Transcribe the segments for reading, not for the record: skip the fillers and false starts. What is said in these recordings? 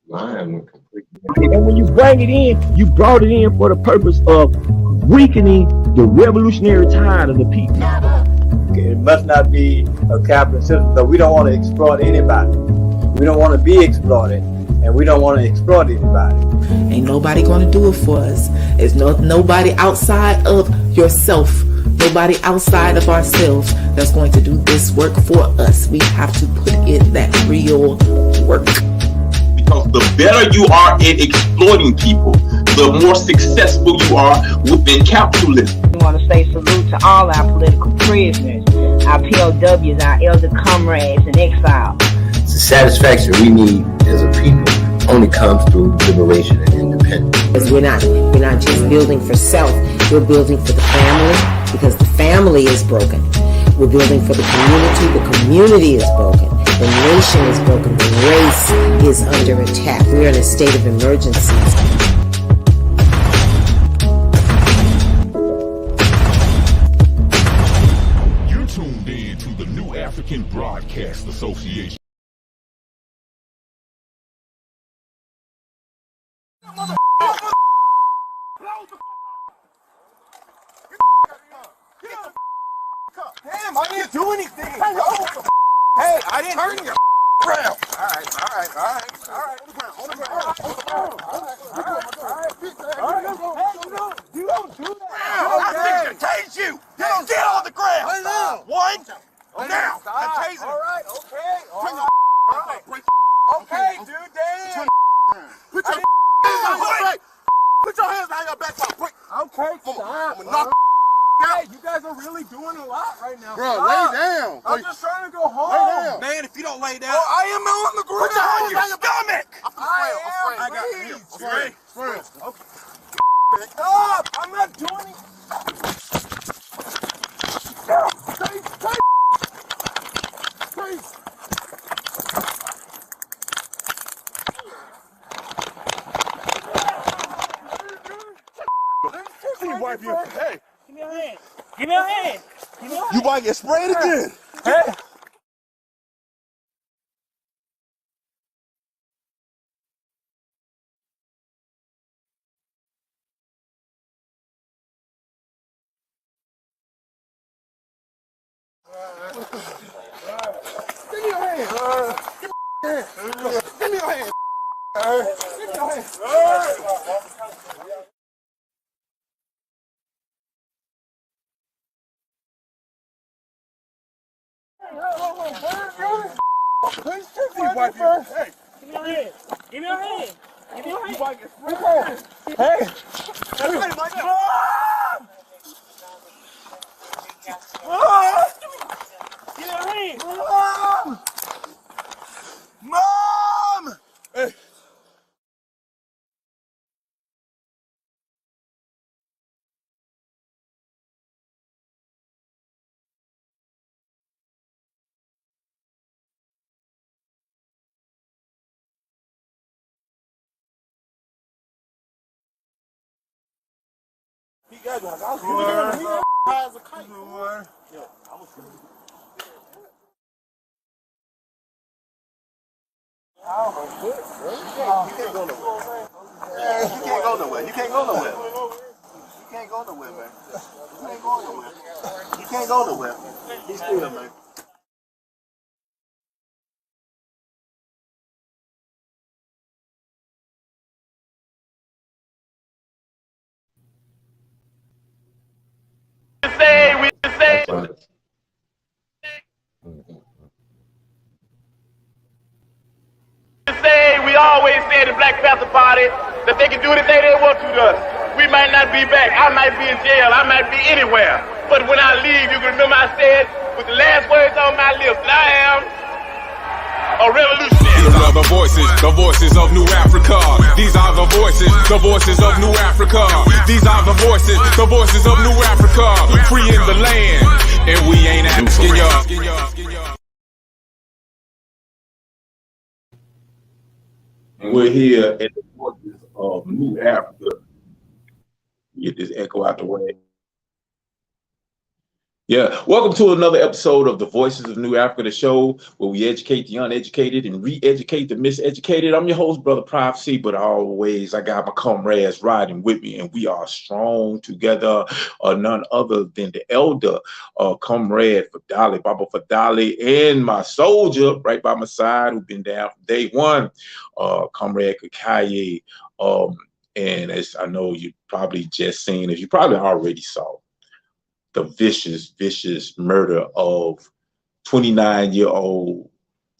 Mine went completely. And when you bring it in, you brought it in for the purpose of weakening the revolutionary tide of the people. It must not be a capitalist system, but we don't want to exploit anybody. We don't want to be exploited, and we don't want to exploit anybody. Ain't nobody gonna do it for us. There's nobody outside of yourself, nobody outside of ourselves that's going to do this work for us. We have to put in that real work. Because the better you are at exploiting people, the more successful you are within capitalism. We want to say salute to all our political prisoners, our POWs, our elder comrades in exile. The satisfaction we need as a people only comes through liberation and independence. Because we're not just building for self, we're building for the family, because the family is broken. We're building for the community is broken. The nation is broken. The race is under attack. We're in a state of emergency. You're tuned in to the New African Broadcast Association. Damn, I didn't do anything. Hey, I didn't turn your around. All right. On the ground. You don't do that. I think tase you. You don't get on the ground. One. Now. I tase him. All right. Okay. All right. Okay, dude. Damn. Put your hands on your back. Put your hands on your back. Okay. Stop. I'm gonna knock. Hey, you guys are really doing a lot right now. Bro, lay down. I'm just trying to go home. Man, if you don't lay down. Well, I am on the ground. Put your hands on your stomach. I got you. Okay. Stop. I'm not doing it. Please. Wipe your hey. Give me your hand. Give me your hand. Give me your hand. You might get sprayed again. Hey. Give me your hand. Give me your hand. Give me your hand. Please wipe your hey. Give me your hand. Give me your hand. Give me your hand. Hey. Everybody, Mike. Give me your hand. Mom. Hey. He got one. I was high as a kite. Yeah, I was You can't go nowhere. You can't go nowhere. You can't go nowhere. You can't go nowhere, man. You ain't going nowhere. You can't go nowhere. He's still, man. We always say the Black Panther Party that they can do anything they want to us. We might not be back. I might be in jail. I might be anywhere. But when I leave, you can remember I said with the last words on my lips that I am a revolutionary. These are the voices of New Africa. These are the voices of New Africa. These are the voices of New Africa. Free in the land, and we ain't asking y'all. We're here at the voices of New Africa. Get this echo out the way. Yeah, welcome to another episode of the Voices of New Africa, the show where we educate the uneducated and re-educate the miseducated. I'm your host, Brother Prophecy, but always I got my comrades riding with me, and we are strong together. None other than the elder comrade Fadali, Baba Fadali, and my soldier right by my side who's been down from day one, comrade Kakaye. And as I know you probably just seen, as you probably already saw, the vicious murder of 29-year-old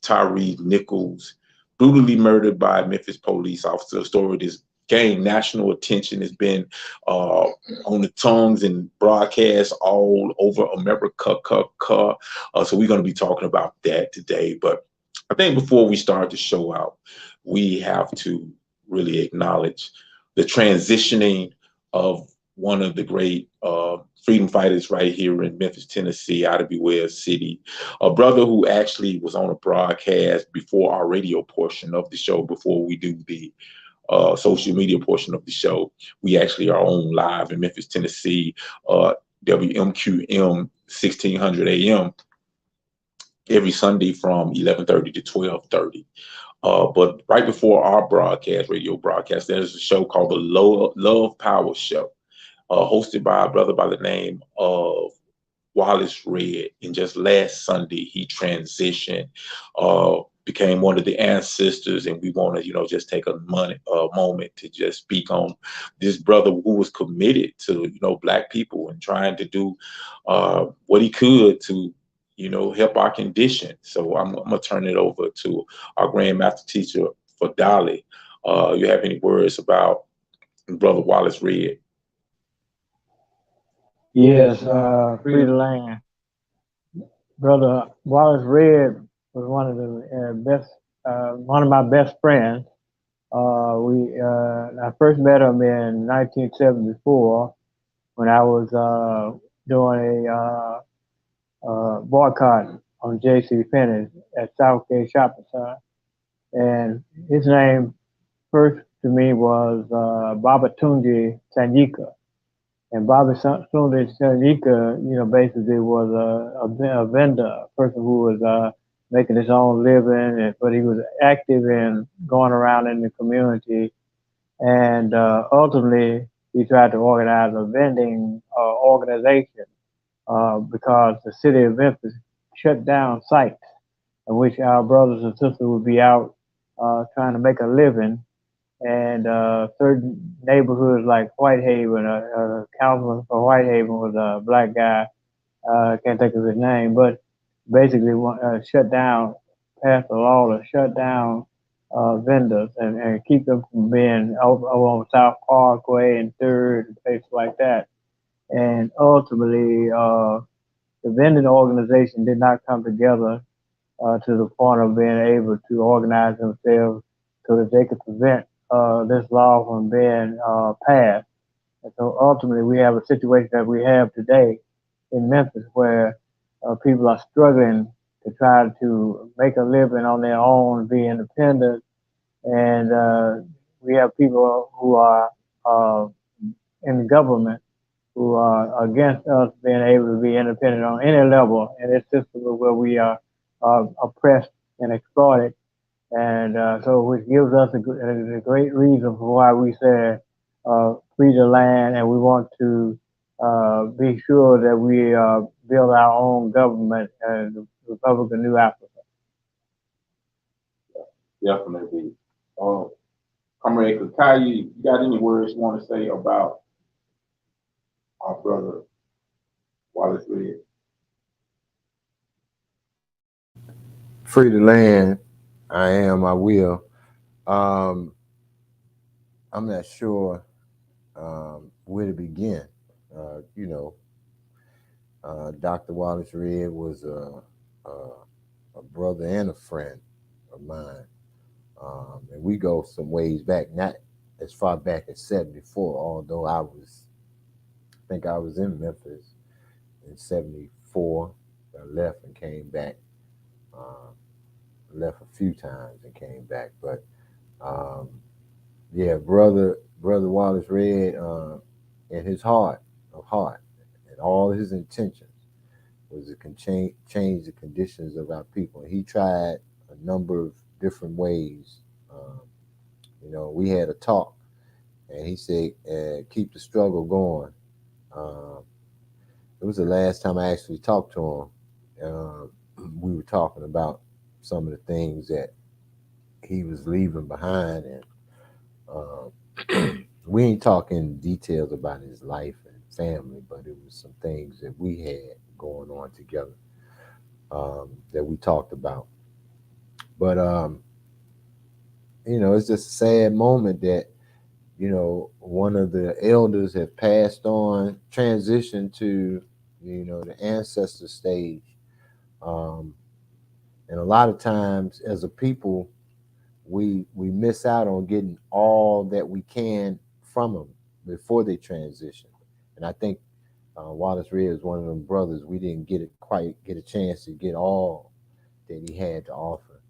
Tyre Nichols, brutally murdered by Memphis police officer. The story that's gained national attention, has been on the tongues and broadcasts all over America. So we're going to be talking about that today. But I think before we start the show out, we have to really acknowledge the transitioning of one of the great freedom fighters right here in Memphis, Tennessee, out of Beware City, a brother who actually was on a broadcast before our radio portion of the show, before we do the social media portion of the show. We actually are on live in Memphis, Tennessee, WMQM 1600 AM every Sunday from 11:30 to 12:30. But right before our radio broadcast, there's a show called the Love Power Show, hosted by a brother by the name of Wallace Redd. And just last Sunday, he transitioned, became one of the ancestors, and we want to, just take a moment to just speak on this brother who was committed to, Black people and trying to do what he could to, help our condition. So I'm gonna turn it over to our Grandmaster Teacher Fadali. You have any words about Brother Wallace Redd? Yes, free the land. Brother Wallace Redd was one of the one of my best friends. I first met him in 1974 when I was doing a boycott on J.C. Penney's at Southgate Shopping Center, and his name first to me was Babatunde Sanyika. And Bobby Sunday Shanika, basically was a vendor, a person who was making his own living, but he was active in going around in the community. And ultimately, he tried to organize a vending organization because the city of Memphis shut down sites in which our brothers and sisters would be out trying to make a living. And certain neighborhoods like Whitehaven, a councilman for Whitehaven was a Black guy, I can't think of his name, but basically shut down, passed a law to shut down vendors and keep them from being over on South Parkway and 3rd and places like that. And ultimately, the vending organization did not come together to the point of being able to organize themselves so that they could prevent this law from being passed. And so ultimately we have a situation that we have today in Memphis where people are struggling to try to make a living on their own, be independent. And we have people who are in the government who are against us being able to be independent on any level in this system where we are oppressed and exploited. And so which gives us a great reason for why we say free the land, and we want to be sure that we build our own government as the Republic of New Africa. Definitely. Comrade Kakaye, you got any words you want to say about our brother Wallace Redd? Free the land. I will. I'm not sure where to begin. Dr. Wallace Redd was a brother and a friend of mine. And we go some ways back, not as far back as 74, although I think I was in Memphis in 74. I left and came back. Left a few times and came back, but brother Wallace Redd, in his heart and all his intentions, was it can change the conditions of our people. He tried a number of different ways. You know, we had a talk, and he said, "Keep the struggle going." It was the last time I actually talked to him. We were talking about some of the things that he was leaving behind, and we ain't talking details about his life and family, but it was some things that we had going on together that we talked about. But you know, it's just a sad moment that, you know, one of the elders have passed on, transitioned to, you know, the ancestor stage. And a lot of times as a people, we miss out on getting all that we can from them before they transition. And I think Wallace Redd is one of them brothers. We didn't quite get a chance to get all that he had to offer.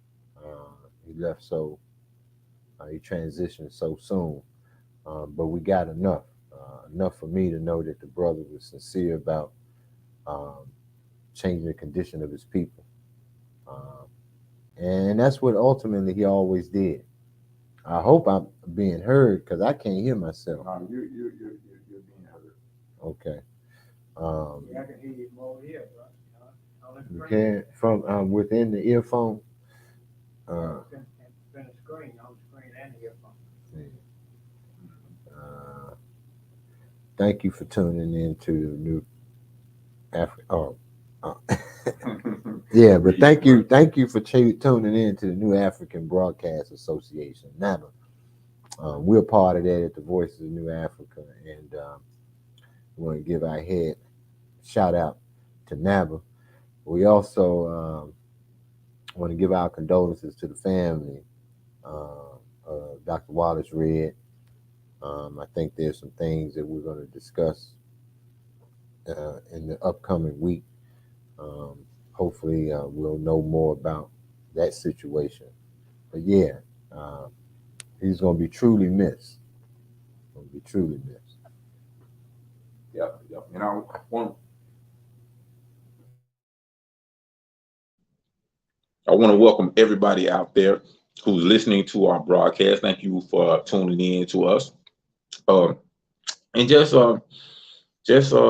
He left he transitioned so soon. But we got enough for me to know that the brother was sincere about changing the condition of his people. And that's what ultimately he always did. I hope I'm being heard, because I can't hear myself. No, you're being heard. Okay. Yeah, I can hear you more here, bro. You can from within the earphone. From the screen, on the screen and the earphone. Thank you for tuning in to the new African. Yeah, but thank you for tuning in to the New African Broadcast Association, NABA. We're part of that at the Voices of New Africa, and we want to give our head shout out to NABA. We also want to give our condolences to the family of Dr. Wallace Redd. I think there's some things that we're going to discuss in the upcoming week. Hopefully, we'll know more about that situation. But yeah, he's going to be truly missed. Yep. And I want to welcome everybody out there who's listening to our broadcast. Thank you for tuning in to us. And just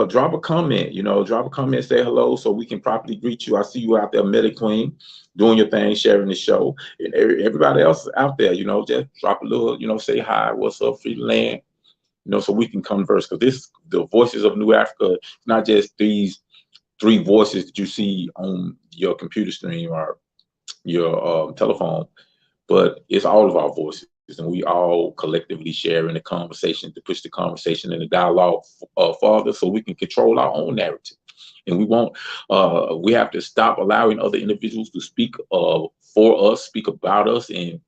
drop a comment, drop a comment, say hello so we can properly greet you. I see you out there, Meta Queen, doing your thing, sharing the show. And everybody else out there, just drop a little, say hi, what's up, free land, so we can converse. Because the Voices of New Africa, it's not just these 3 voices that you see on your computer screen or your telephone, but it's all of our voices. And we all collectively share in the conversation to push the conversation and the dialogue farther, so we can control our own narrative. And we have to stop allowing other individuals to speak for us, speak about us, and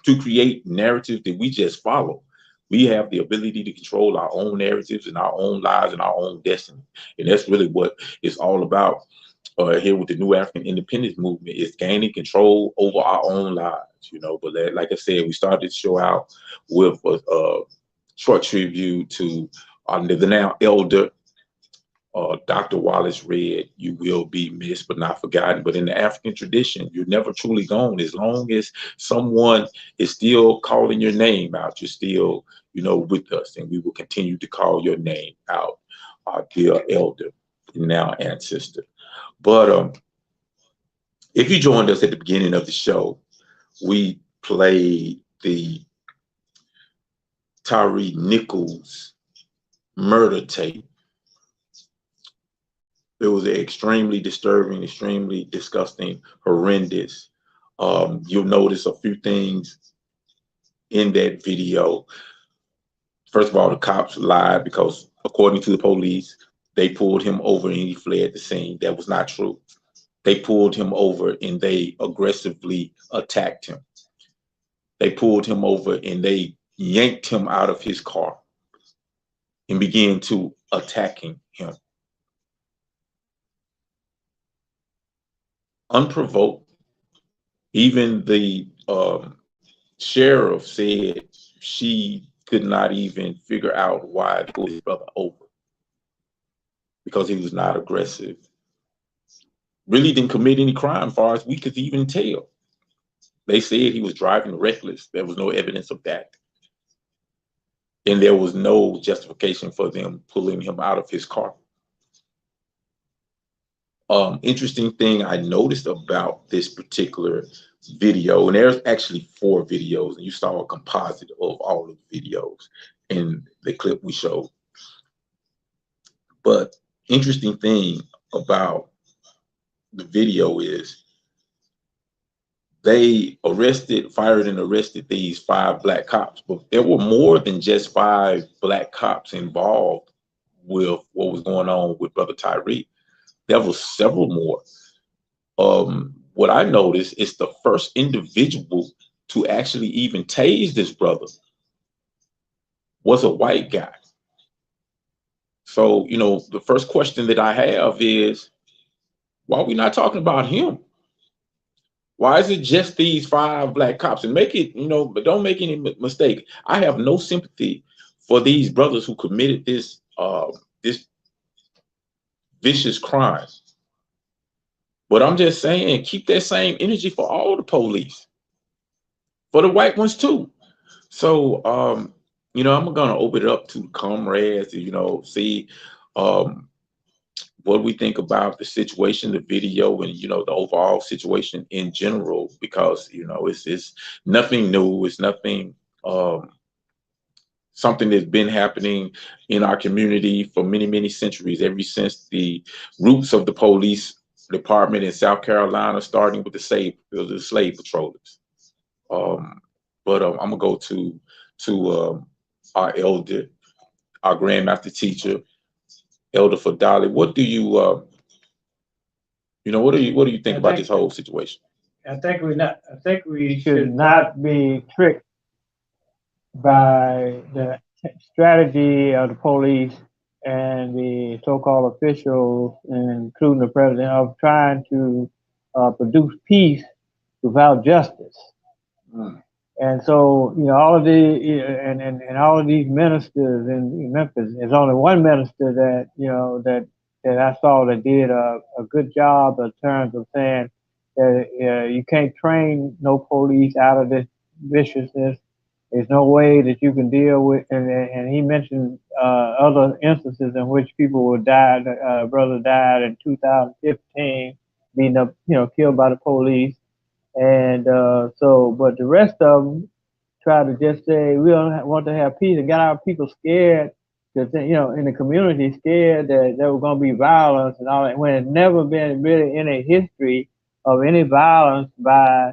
to create narratives that we just follow. We have the ability to control our own narratives and our own lives and our own destiny. And that's really what it's all about here with the New African Independence Movement, is gaining control over our own lives, But like I said, we started the show out with a short tribute to the now elder, Dr. Wallace Redd. You will be missed but not forgotten. But in the African tradition, you're never truly gone. As long as someone is still calling your name out, you're still, with us. And we will continue to call your name out, our dear elder, now ancestor. But if you joined us at the beginning of the show, we played the Tyre Nichols murder tape. It was extremely disturbing, extremely disgusting, horrendous. You'll notice a few things in that video. First of all, the cops lied because, according to the police, they pulled him over and he fled the scene. That was not true. They pulled him over and they aggressively attacked him. They pulled him over and they yanked him out of his car and began to attacking him. Unprovoked. Even the sheriff said she could not even figure out why they pulled his brother over, because he was not aggressive really didn't commit any crime, far as we could even tell. They said he was driving reckless. There was no evidence of that. And there was no justification for them pulling him out of his car. Interesting thing I noticed about this particular video, and there's actually 4 videos, and you saw a composite of all of the videos in the clip we showed. But interesting thing about the video is they fired and arrested these 5 black cops, but there were more than just 5 black cops involved with what was going on with Brother Tyre. There were several more. What I noticed is the first individual to actually even tase this brother was a white guy. So, you know, the first question that I have is, why are we not talking about him? Why is it just these 5 black cops? And make it, you know, but don't make any mistake. I have no sympathy for these brothers who committed this this vicious crime. But I'm just saying, keep that same energy for all the police, for the white ones too. So, you know, I'm gonna open it up to comrades, you know, see what we think about the situation, the video, and, you know, the overall situation in general, because, you know, it's nothing new. It's nothing, something that's been happening in our community for many, many centuries, ever since the roots of the police department in South Carolina, starting with the slave patrollers. But I'm gonna go to our elder, our grandmaster teacher, Elder Fadali. What do you, you know, what do you think about this whole situation? I think we should not be tricked by the strategy of the police and the so-called officials, including the president, of trying to produce peace without justice. And so, you know, all of all of these ministers in Memphis, there's only one minister that, you know, that I saw that did a good job in terms of saying that you can't train no police out of this viciousness. There's no way that you can deal with, and he mentioned other instances in which people would die. Brother died in 2015, being up, you know, killed by the police. And but the rest of them try to just say, we don't want to have peace, and got our people scared, that, you know, in the community, scared that there was going to be violence and all that, when it's never been really any history of any violence by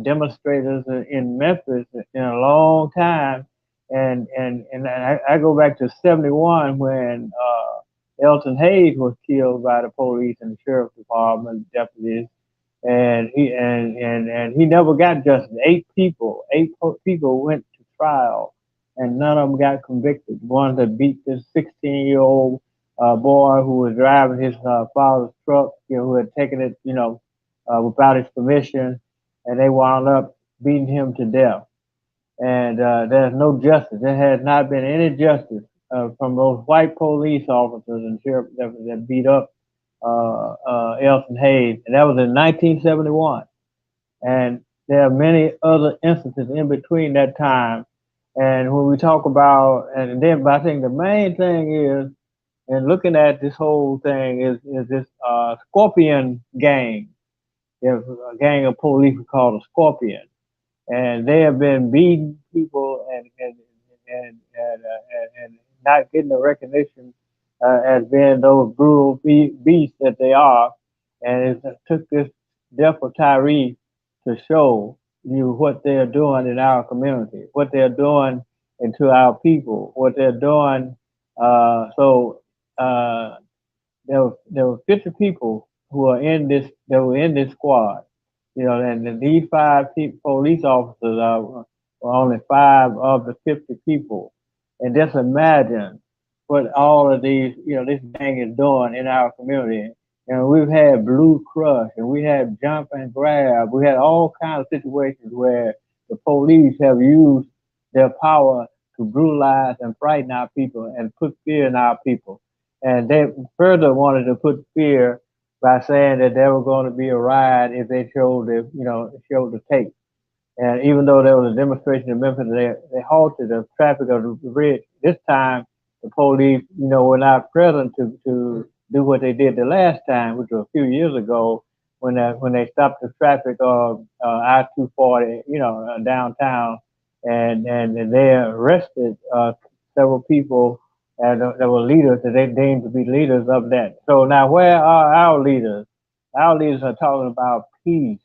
demonstrators in Memphis in a long time. And I go back to 71 when Elton Hayes was killed by the police and the sheriff's department deputies. And he never got justice. 8 people went to trial, and none of them got convicted. One that beat this 16-year-old boy who was driving his father's truck, you know, who had taken it, you know, without his permission, and they wound up beating him to death. And there's no justice. There has not been any justice from those white police officers and sheriffs that beat up Elton Hayes, and that was in 1971. And there are many other instances in between that time. And when we talk about, and then, but I think the main thing is, and looking at this whole thing is this Scorpion gang. There's a gang of police called the Scorpion, and they have been beating people and not getting the recognition as being those brutal beasts that they are. And it took this death of Tyre to show you what they're doing in our community, what they're doing into our people, what they're doing. There were 50 people who are in this, that were in this squad, you know, and these 5 police officers are only 5 of the 50 people. And just imagine what all of these, you know, this gang is doing in our community. And we've had Blue Crush, and we had Jump and Grab. We had all kinds of situations where the police have used their power to brutalize and frighten our people and put fear in our people. And they further wanted to put fear by saying that there was going to be a riot if they showed the tape. And even though there was a demonstration in Memphis, they halted the traffic of the bridge. This time, the police, were not present to do what they did the last time, which was a few years ago, when they stopped the traffic of I-240, downtown, and they arrested several people that were leaders that they deemed to be leaders of that. So now, where are our leaders? Our leaders are talking about peace,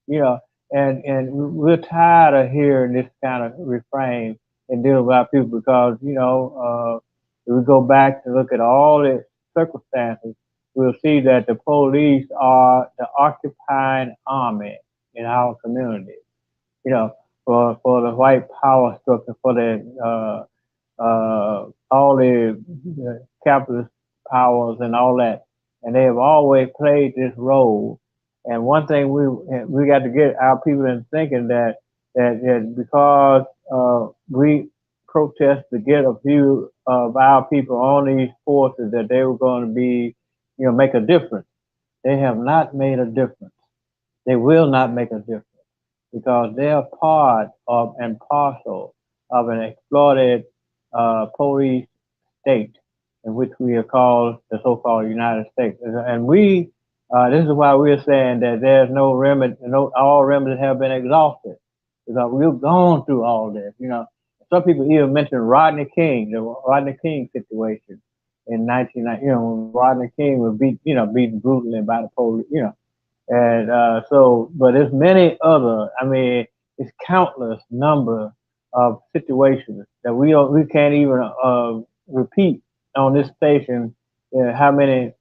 and we're tired of hearing this kind of refrain and dealing with our people because, if we go back to look at all the circumstances, we'll see that the police are the occupying army in our community, for the white power structure, for the all the capitalist powers and all that. And they have always played this role. And one thing we got to get our people in thinking that because we protest to get a few of our people on these forces, that they were going to be, make a difference. They have not made a difference. They will not make a difference because they are part of and parcel of an exploited police state in which we are called the so-called United States. And we, this is why we're saying that there's no remedy, all remedies have been exhausted, because we've gone through all this. Some people even mention Rodney King, the Rodney King situation in 1990. When Rodney King was beaten brutally by the police. And but there's many other. I mean, it's countless number of situations that we can't even repeat on this station. How many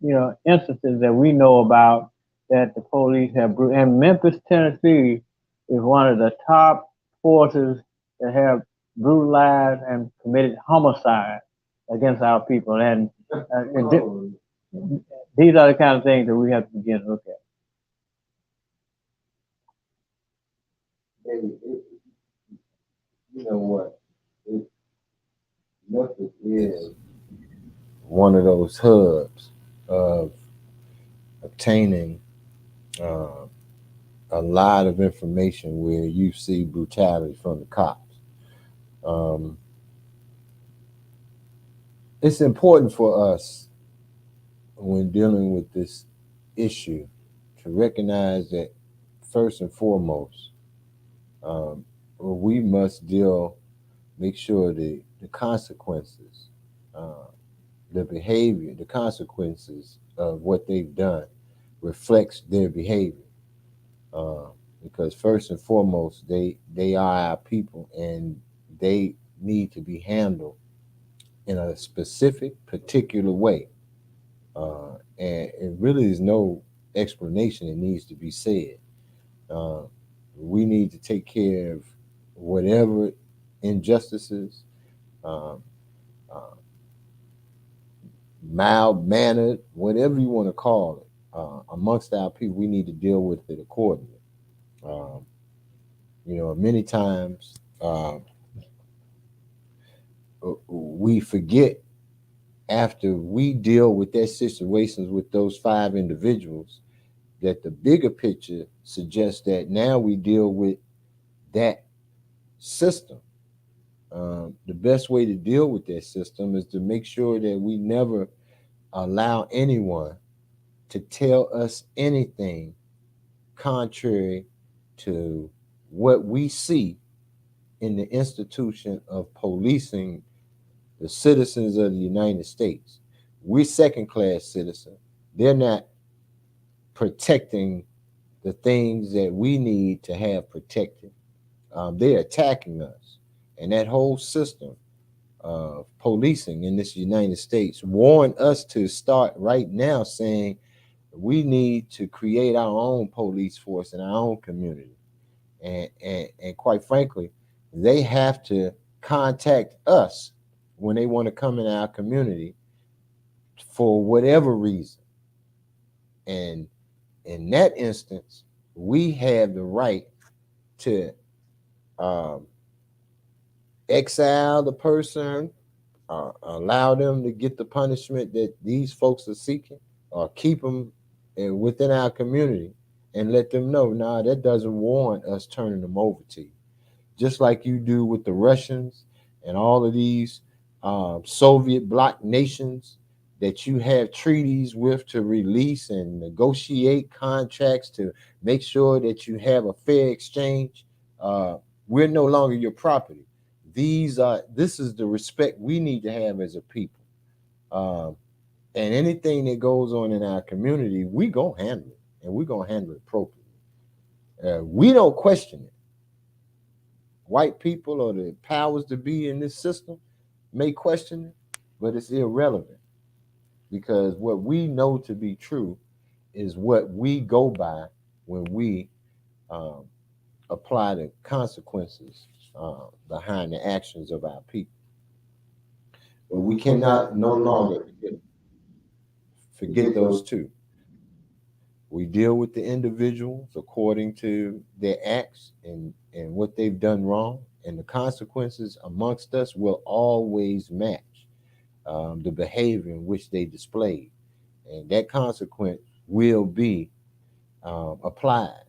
instances that we know about that the police have. And Memphis, Tennessee, is one of the top forces that have brutalized and committed homicide against our people. And these are the kind of things that we have to begin to look at. You know what? Memphis is one of those hubs of obtaining a lot of information where you see brutality from the cops. It's important for us when dealing with this issue to recognize that first and foremost, we must make sure the consequences, the behavior, the consequences of what they've done reflects their behavior. Because first and foremost, they are our people and they need to be handled in a specific, particular way. And it really is no explanation that needs to be said. We need to take care of whatever injustices, mild-mannered, whatever you want to call it, amongst our people. We need to deal with it accordingly. Many times we forget, after we deal with their situations with those 5 individuals, that the bigger picture suggests that now we deal with that system. The best way to deal with that system is to make sure that we never allow anyone to tell us anything contrary to what we see in the institution of policing the citizens of the United States. We're second-class citizens. They're not protecting the things that we need to have protected. They're attacking us. And that whole system of policing in this United States warned us to start right now saying we need to create our own police force in our own community. And quite frankly, they have to contact us when they want to come in our community for whatever reason. And in that instance, we have the right to exile the person, allow them to get the punishment that these folks are seeking, or keep them within our community and let them know, nah, that doesn't warrant us turning them over to you. Just like you do with the Russians and all of these Soviet bloc nations that you have treaties with to release and negotiate contracts to make sure that you have a fair exchange. We're no longer your property. This is the respect we need to have as a people. And anything that goes on in our community, we gonna handle it, and we gonna handle it appropriately. We don't question it. White people or the powers to be in this system may question it, but it's irrelevant, because what we know to be true is what we go by when we apply the consequences behind the actions of our people. But we cannot no longer forget those two. We deal with the individuals according to their acts and what they've done wrong, and the consequences amongst us will always match the behavior in which they displayed, and that consequence will be applied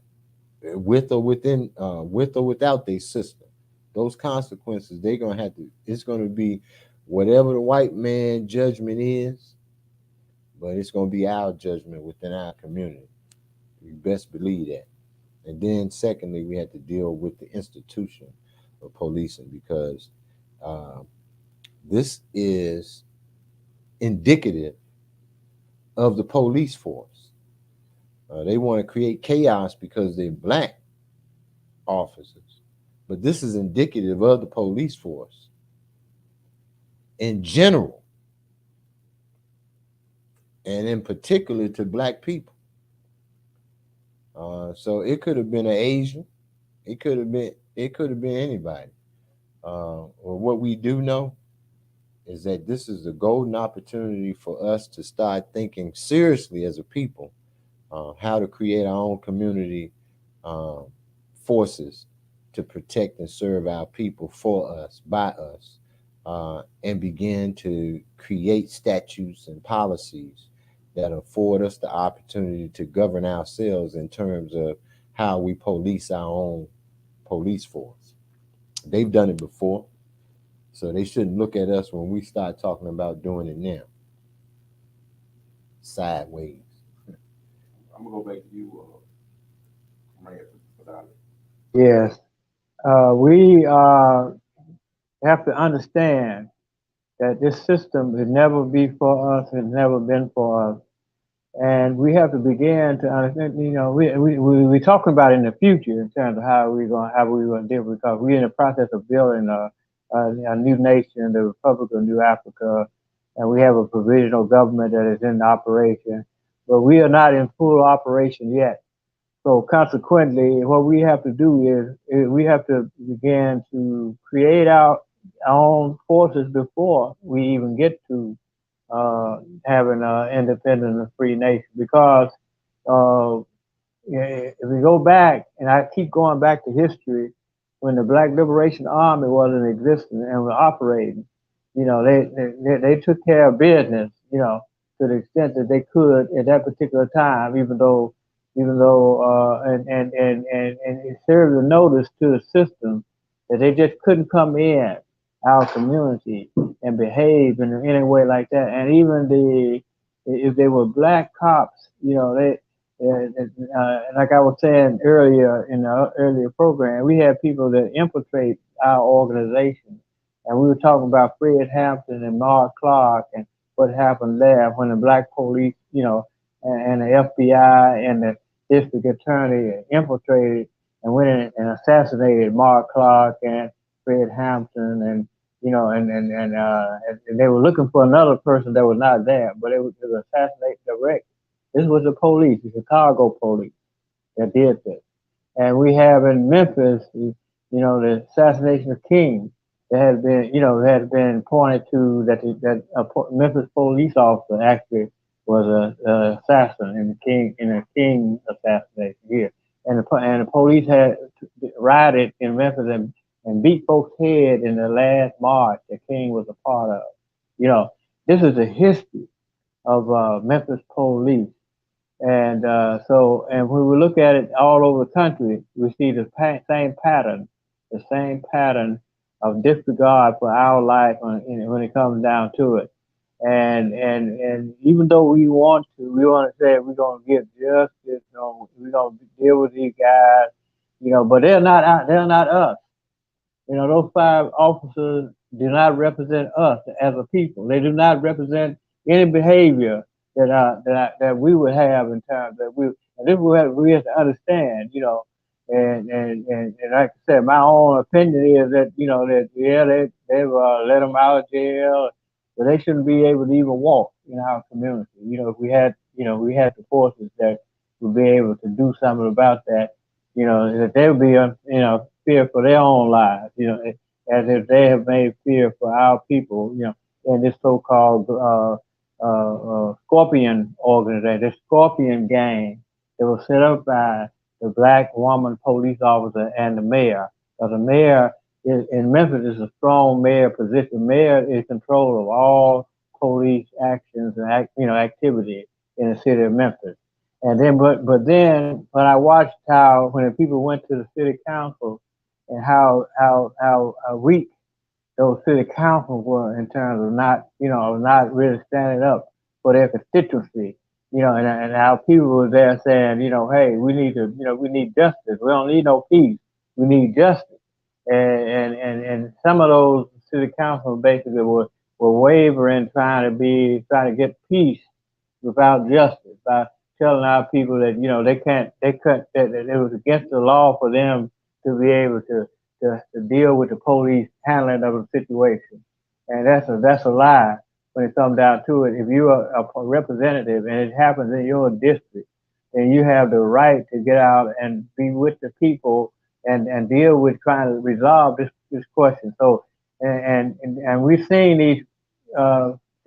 with or without their system. Those consequences, they're gonna have to. It's gonna be whatever the white man judgment is, but it's gonna be our judgment within our community. You best believe that. And then, secondly, we have to deal with the institution of policing, because this is indicative of the police force. They want to create chaos because they're black officers, but this is indicative of the police force in general, and in particular to black people. So it could have been an Asian, it could have been anybody. Well, what we do know is that this is a golden opportunity for us to start thinking seriously as a people how to create our own community forces to protect and serve our people for us, by us, and begin to create statutes and policies that afford us the opportunity to govern ourselves in terms of how we police our own police force. They've done it before, so they shouldn't look at us when we start talking about doing it now sideways. I'm gonna go back to you, Yes. We have to understand that this system will never be for us, it's never been for us. And we have to begin to understand, we're talking about in the future in terms of how we're going to deal, because we're in the process of building a new nation, the Republic of New Africa, and we have a provisional government that is in operation, but we are not in full operation yet. So consequently, what we have to do is we have to begin to create our own forces before we even get to having an independent and free nation. Because if we go back, and I keep going back to history, when the Black Liberation Army was in existence and was operating, they took care of business, to the extent that they could at that particular time, even though and it served a notice to the system that they just couldn't come in our community and behave in any way like that. And even if they were black cops, like I was saying earlier in the earlier program, we had people that infiltrate our organization, and we were talking about Fred Hampton and Mark Clark and what happened there when the black police, and the FBI and the district attorney infiltrated and went in and assassinated Mark Clark and Fred Hampton, and and they were looking for another person that was not there, but it was assassinated direct. This was the police, the Chicago police, that did this. And we have in Memphis, the assassination of King that had been pointed to that a Memphis police officer actually was an assassin in a King assassination here, and the police had rioted in Memphis and beat folks' head in the last march that King was a part of. This is the history of Memphis police, And so, and when we look at it all over the country, we see the same pattern of disregard for our life when it comes down to it. And even though we want to say we're going to get justice, we're going to deal with these guys, but they're not us. Those 5 officers do not represent us as a people. They do not represent any behavior that we would have in terms that and this we have to understand, and like I said, my own opinion is that, they've let them out of jail, but they shouldn't be able to even walk in our community. If we had the forces that would be able to do something about that, that they would be, fear for their own lives, as if they have made fear for our people, in this so-called Scorpion organization, the Scorpion gang that was set up by the black woman police officer and the mayor. The mayor in Memphis is a strong mayor position. Mayor is in control of all police actions and activity in the city of Memphis. And then, but then when I watched when the people went to the city council and how weak those city councils were in terms of not really standing up for their constituency, and how people were there saying, hey, we need justice. We don't need no peace. We need justice. And some of those city councils basically were wavering, trying to get peace without justice, by telling our people that that it was against the law for them to be able to deal with the police handling of the situation. And that's a lie when it comes down to it. If you're a representative and it happens in your district, then you have the right to get out and be with the people and deal with trying to resolve this question. So, and we've seen these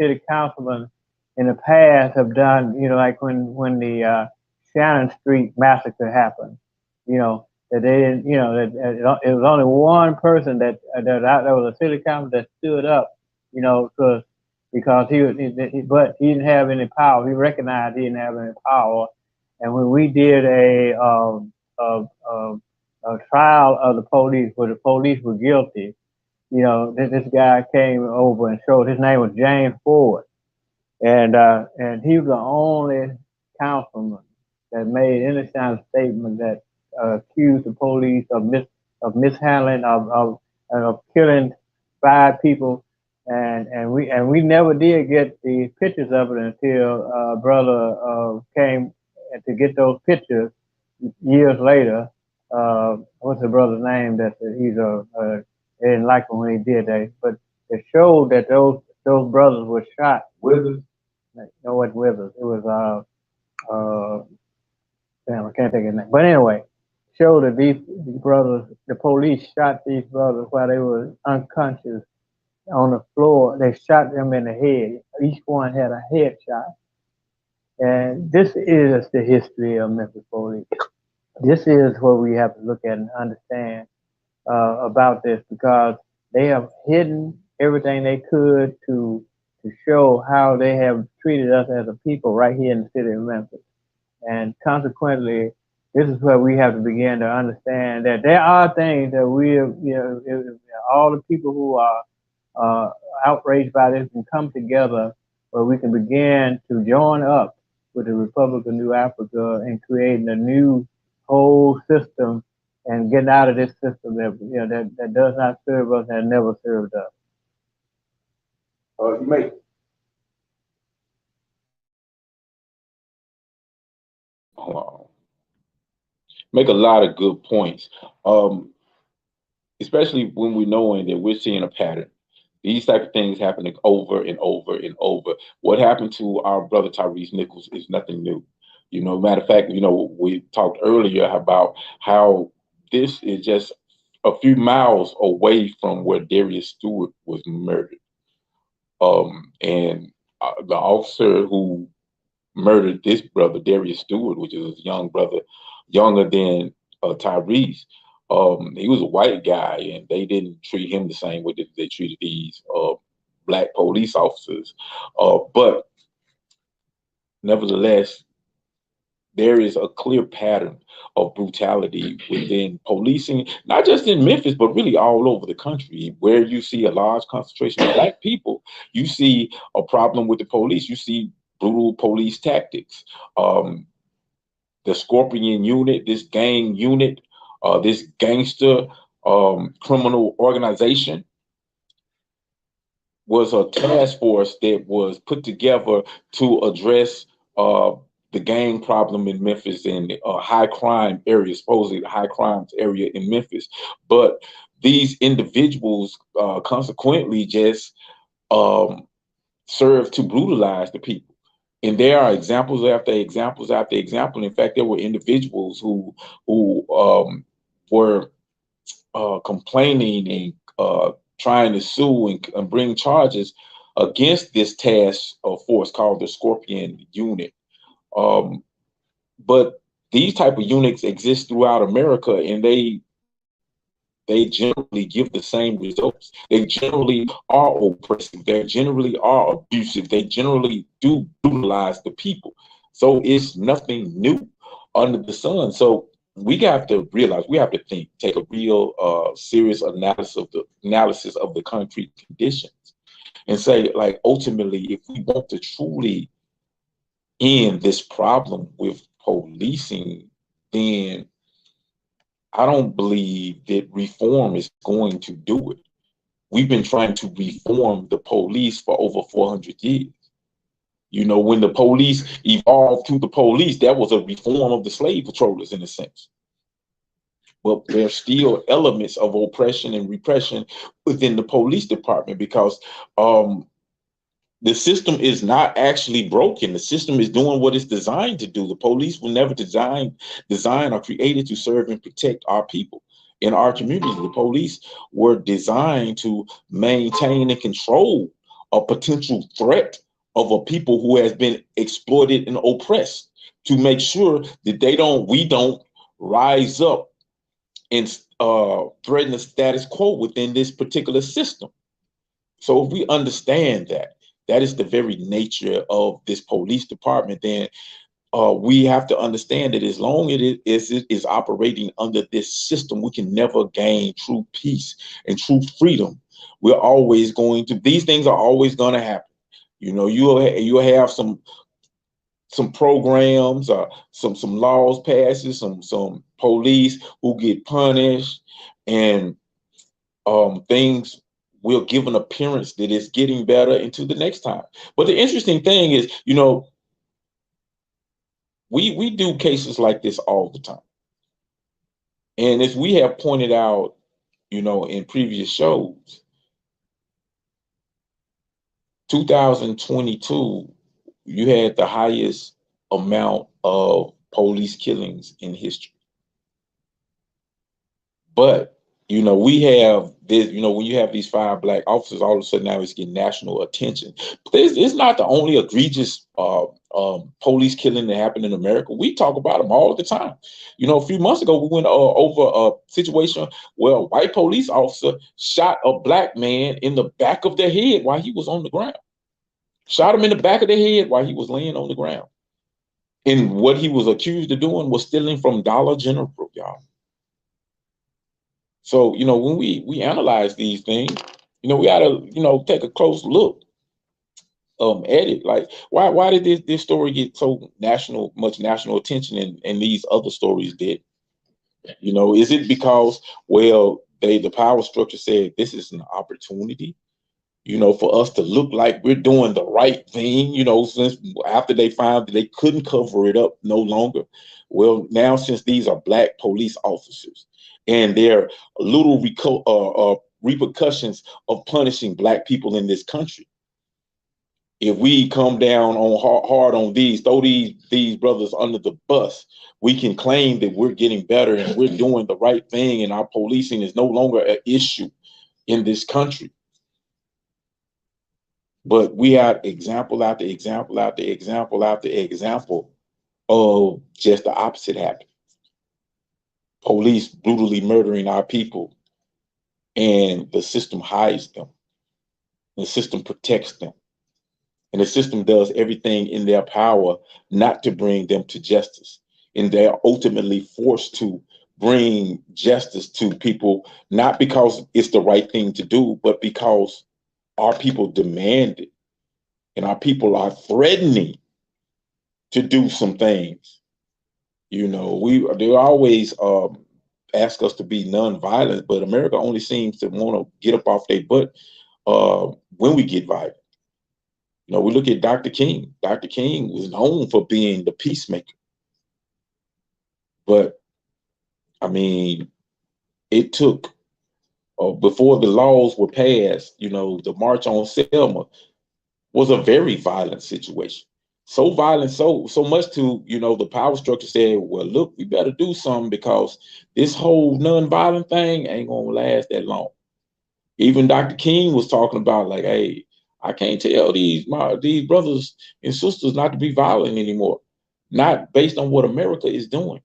city councilmen in the past have done, like when the Shannon Street massacre happened, that they didn't, that it was only one person that was a city council that stood up, because but he didn't have any power. He recognized he didn't have any power. And when we did a trial of the police, where the police were guilty, this guy came over and showed, his name was James Ford. And he was the only councilman that made any kind of statement that accused the police of mishandling, of killing 5 people, and we never did get the pictures of it until brother came to get those pictures years later. What's the brother's name? That they didn't like him when he did that, but it showed that those brothers were shot. Withers? No, it wasn't Withers. It was damn, I can't think of his name. But anyway, showed that these brothers, the police shot these brothers while they were unconscious on the floor. They shot them in the head. Each one had a headshot. And this is the history of Memphis police. This is what we have to look at and understand about this, because they have hidden everything they could to show how they have treated us as a people right here in the city of Memphis. And consequently, this is where we have to begin to understand that there are things that all the people who are outraged by this can come together, where we can begin to join up with the Republic of New Africa and creating a new whole system and getting out of this system that does not serve us and never served us. You may make a lot of good points, especially when we're knowing that we're seeing a pattern. These type of things happening over and over and over. What happened to our brother Tyre Nichols is nothing new. Matter of fact, we talked earlier about how this is just a few miles away from where Darius Stewart was murdered. And the officer who murdered this brother, Darius Stewart, which is a young brother, younger than Tyrese, he was a white guy, and they didn't treat him the same way that they treated these black police officers. But nevertheless, there is a clear pattern of brutality within policing, not just in Memphis, but really all over the country. Where you see a large concentration of Black people, you see a problem with the police. You see brutal police tactics. The Scorpion unit, this gang unit, this gangster criminal organization was a task force that was put together to address the gang problem in Memphis and high crime area, supposedly the high crimes area in Memphis. But these individuals consequently just served to brutalize the people. And there are examples after examples after example. In fact, there were individuals who were complaining and trying to sue and bring charges against this task force called the Scorpion Unit. But these type of units exist throughout America, and they generally give the same results. They generally are oppressive. They generally are abusive. They generally do brutalize the people. So it's nothing new under the sun. So we have to realize, we have to take a real serious analysis of the concrete conditions and say, like, ultimately, if we want to truly end this problem with policing, then I don't believe that reform is going to do it. We've been trying to reform the police for over 400 years. You know, when the police evolved to the police, that was a reform of the slave patrollers in a sense. But there's still elements of oppression and repression within the police department because the system is not actually broken. The system is doing what it's designed to do. The police were never designed or created to serve and protect our people in our communities. The police were designed to maintain and control a potential threat of a people who has been exploited and oppressed, to make sure that we don't rise up and threaten the status quo within this particular system. So if we understand that is the very nature of this police department, then we have to understand that as long as it is operating under this system, we can never gain true peace and true freedom. These things are always going to happen. You know, you'll have some programs, some laws passes, some police who get punished, and things will give an appearance that it's getting better into the next time. But the interesting thing is, you know, we do cases like this all the time. And as we have pointed out, you know, in previous shows, 2022, you had the highest amount of police killings in history. But you know, we have this, you know, when you have these 5 Black officers, all of a sudden now it's getting national attention. But it's not the only egregious police killing that happened in America. We talk about them all the time. You know, a few months ago, we went over a situation where a white police officer shot a Black man in the back of the head while he was on the ground. Shot him in the back of the head while he was laying on the ground. And what he was accused of doing was stealing from Dollar General, y'all. So, you know, when we analyze these things, you know, we got to, you know, take a close look at it. Like, why did this story get so much national attention and these other stories did? You know, is it because, well, the power structure said this is an opportunity, you know, for us to look like we're doing the right thing, you know, since after they found that they couldn't cover it up no longer. Well, now since these are Black police officers, and there are little repercussions of punishing Black people in this country. If we come down on hard on these, throw these brothers under the bus, we can claim that we're getting better and we're doing the right thing, and our policing is no longer an issue in this country. But we have example after example after example after example of just the opposite happening. Police brutally murdering our people, and the system hides them. The system protects them. And the system does everything in their power not to bring them to justice. and they're ultimately forced to bring justice to people, not because it's the right thing to do, but because our people demand it, and our people are threatening to do some things. You know, they always ask us to be nonviolent, but America only seems to want to get up off their butt when we get violent. You know, we look at Dr. King. Dr. King was known for being the peacemaker. But, I mean, it took, before the laws were passed, you know, the March on Selma was a very violent situation. So violent, so much to, you know, the power structure said, well, look, we better do something because this whole nonviolent thing ain't gonna last that long. Even Dr. King was talking about, like, hey, I can't tell these brothers and sisters not to be violent anymore, not based on what America is doing.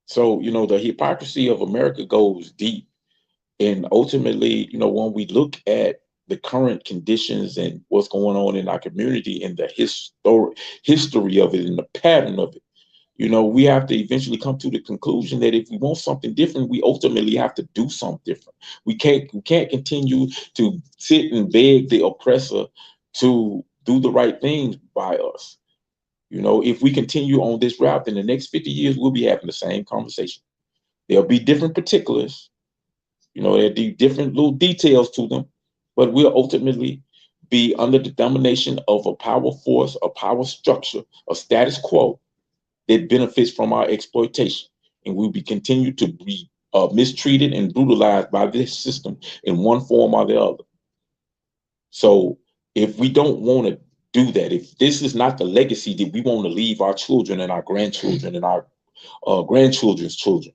So, you know, the hypocrisy of America goes deep. And ultimately, you know, when we look at the current conditions and what's going on in our community and the history of it and the pattern of it, you know, we have to eventually come to the conclusion that if we want something different, we ultimately have to do something different. We can't continue to sit and beg the oppressor to do the right things by us. You know, if we continue on this route, in the next 50 years, we'll be having the same conversation. There'll be different particulars. You know, there'll be different little details to them, but we'll ultimately be under the domination of a power force, a power structure, a status quo that benefits from our exploitation. And we'll be continued to be mistreated and brutalized by this system in one form or the other. So if we don't want to do that, if this is not the legacy that we want to leave our children and our grandchildren and our grandchildren's children,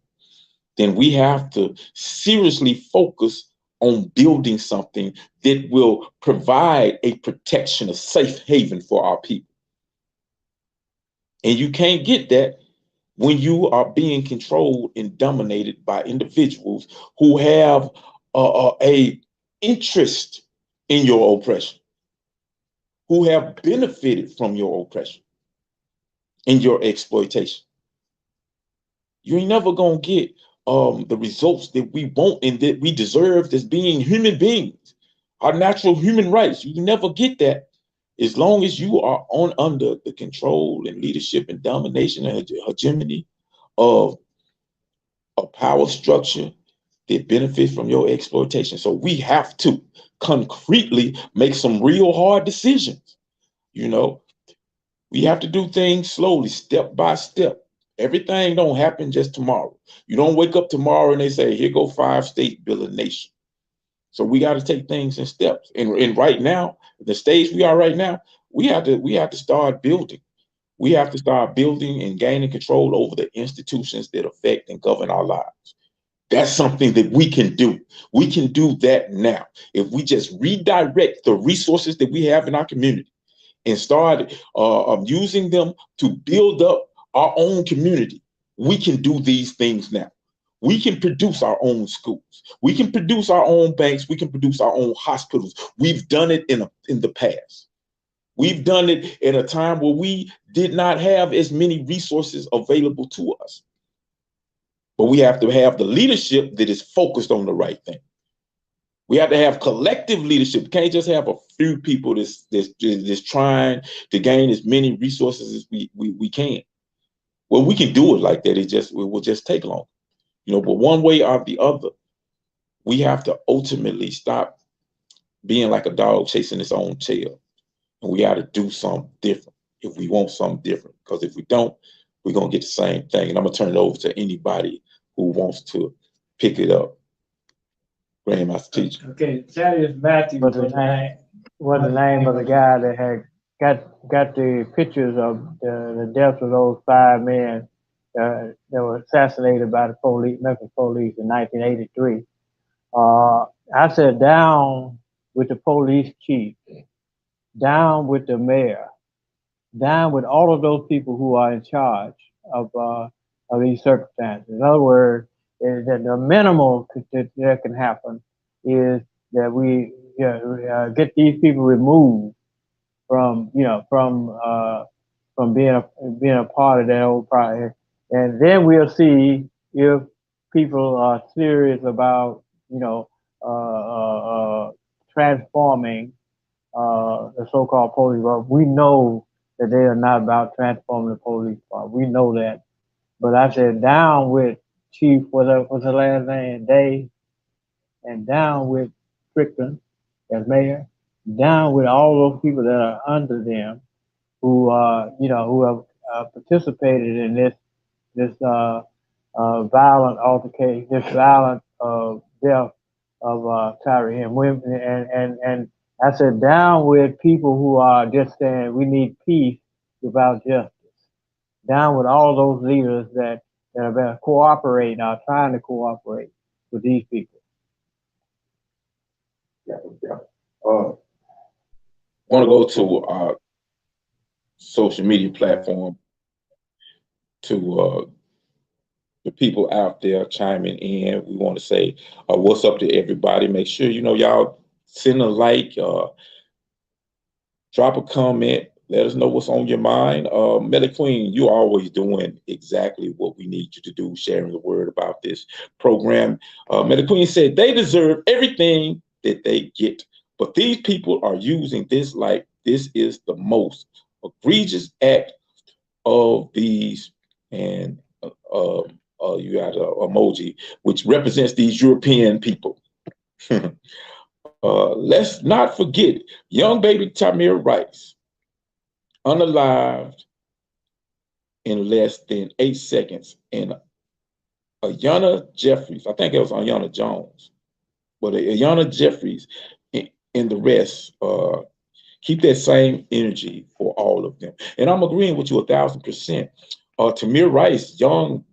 then we have to seriously focus on building something that will provide a protection, a safe haven for our people. And you can't get that when you are being controlled and dominated by individuals who have a interest in your oppression, who have benefited from your oppression and your exploitation. You ain't never gonna get the results that we want and that we deserve as being human beings, our natural human rights. You never get that as long as you are under the control and leadership and domination and hegemony of a power structure that benefits from your exploitation. So we have to concretely make some real hard decisions. You know, we have to do things slowly, step by step. Everything don't happen just tomorrow. You don't wake up tomorrow and they say, here go 5 states, build a nation. So we got to take things in steps. And right now, the stage we are right now, we have to start building. We have to start building and gaining control over the institutions that affect and govern our lives. That's something that we can do. We can do that now. If we just redirect the resources that we have in our community and start using them to build up our own community, we can do these things now. We can produce our own schools. We can produce our own banks. We can produce our own hospitals. We've done it in the past. We've done it at a time where we did not have as many resources available to us. But we have to have the leadership that is focused on the right thing. We have to have collective leadership. We can't just have a few people that's trying to gain as many resources as we can. Well, we can do it like that. It will just take long. You know, but one way or the other, we have to ultimately stop being like a dog chasing its own tail. And we got to do something different if we want something different. Because if we don't, we're going to get the same thing. And I'm going to turn it over to anybody who wants to pick it up. Grandmaster Teacher. Okay, Thaddeus Matthews was the name of the guy that had got the pictures of the deaths of those 5 men that were assassinated by the Memphis police in 1983. I said, down with the police chief, down with the mayor, down with all of those people who are in charge of these circumstances. In other words, that the minimal that can happen is that we get these people removed from from being a part of that whole project. And then we'll see if people are serious about, transforming the so-called police. Well, we know that they are not about transforming the police part. We know that. But I said, down with Chief, what's the last name? Day, and down with Strickland as mayor, down with all those people that are under them who who have participated in this violent altercation, this violent death of Tyre Nichols. And I said, down with people who are just saying we need peace without justice. Down with all those leaders that have been cooperating, are trying to cooperate with these people. Yeah. I want to go to our social media platform to the people out there chiming in. We want to say what's up to everybody. Make sure y'all send a like, drop a comment, let us know what's on your mind. Melly Queen, you're always doing exactly what we need you to do, sharing the word about this program. Melly Queen said they deserve everything that they get, but these people are using this like this is the most egregious act of these, and you got an emoji which represents these European people. Let's not forget young baby Tamir Rice, unalived in less than 8 seconds, and Ayanna Jeffries, I think it was Ayanna Jones, but Ayanna Jeffries and the rest, keep that same energy for all of them. And I'm agreeing with you 1,000%. Tamir Rice, young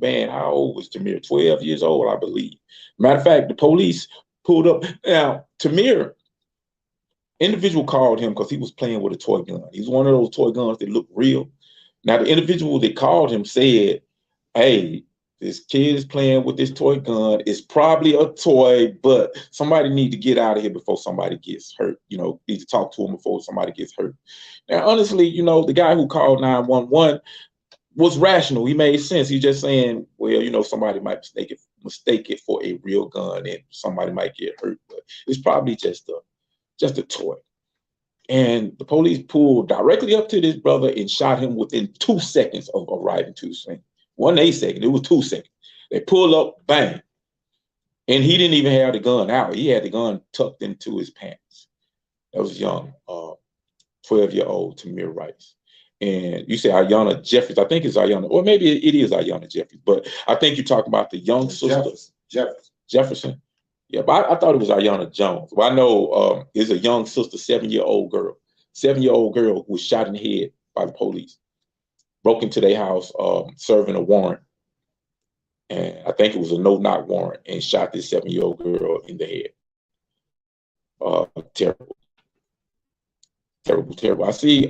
man, how old was Tamir? 12 years old, I believe. Matter of fact, the police pulled up. Now, Tamir, individual called him because he was playing with a toy gun. He's one of those toy guns that look real. Now, the individual that called him said, hey, this kid is playing with this toy gun. It's probably a toy, but somebody need to get out of here before somebody gets hurt. Need to talk to him before somebody gets hurt. Now, honestly, the guy who called 911 was rational. He made sense. He's just saying, well, somebody might mistake it for a real gun and somebody might get hurt, but it's probably just a toy. And the police pulled directly up to this brother and shot him within 2 seconds of arriving to the scene. 1 8 second, it was 2 seconds. They pulled up, bang. And he didn't even have the gun out. He had the gun tucked into his pants. That was young, 12-year-old Tamir Rice. And you say Ayanna Jeffries, I think it's Ayanna, or maybe it is Ayanna Jeffries, but I think you're talking about the young sister. Jefferson. Yeah, but I thought it was Ayanna Jones. Well, I know it's a young sister, 7-year-old girl. 7-year-old girl who was shot in the head by the police. Broke into their house, serving a warrant. And I think it was a no-knock warrant, and shot this 7-year-old girl in the head. Terrible. Terrible. I see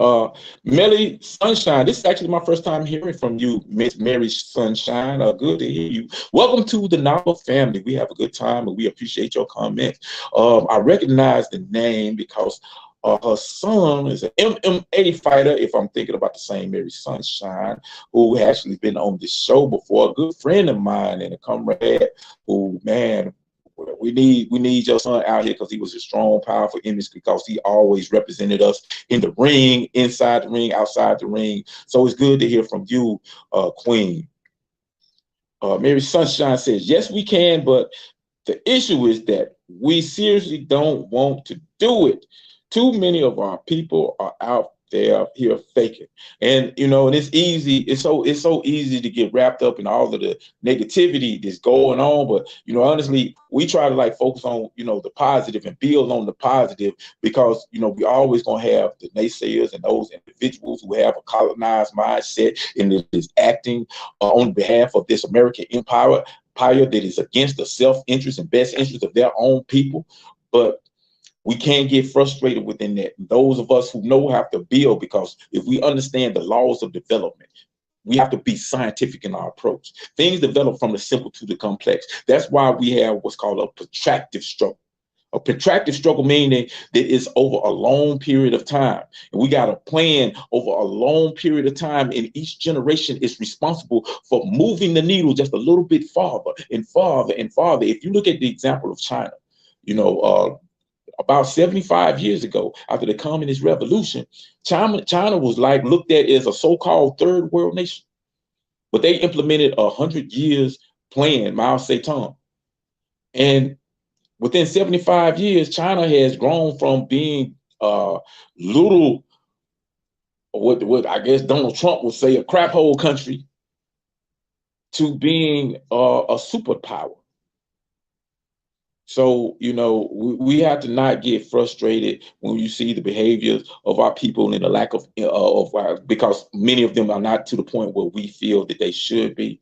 Melly Sunshine. This is actually my first time hearing from you, Miss Mary Sunshine. Good to hear you. Welcome to the Novel family. We have a good time and we appreciate your comments. I recognize the name because her son is an MMA fighter, if I'm thinking about the same Mary Sunshine, who actually been on the show before. A good friend of mine and a comrade who, man, we need your son out here because he was a strong, powerful image, because he always represented us in the ring, inside the ring, outside the ring. So it's good to hear from you, Queen. Mary Sunshine says, yes, we can, but the issue is that we seriously don't want to do it. Too many of our people are out there here faking, and and it's easy. It's so easy to get wrapped up in all of the negativity that's going on. But honestly, we try to focus on the positive and build on the positive, because we always gonna have the naysayers and those individuals who have a colonized mindset and is acting on behalf of this American empire that is against the self-interest and best interest of their own people. But we can't get frustrated within that. Those of us who know have to build, because if we understand the laws of development, we have to be scientific in our approach. Things develop from the simple to the complex. That's why we have what's called a protractive struggle. A protracted struggle meaning that it's over a long period of time. And we got a plan over a long period of time, and each generation is responsible for moving the needle just a little bit farther and farther and farther. If you look at the example of China, about 75 years ago, after the Communist Revolution, China was looked at as a so-called third world nation. But they implemented 100 years plan, Mao Zedong. And within 75 years, China has grown from being little, what I guess Donald Trump would say, a crap hole country, to being a superpower. So, we have to not get frustrated when you see the behaviors of our people and the lack of because many of them are not to the point where we feel that they should be,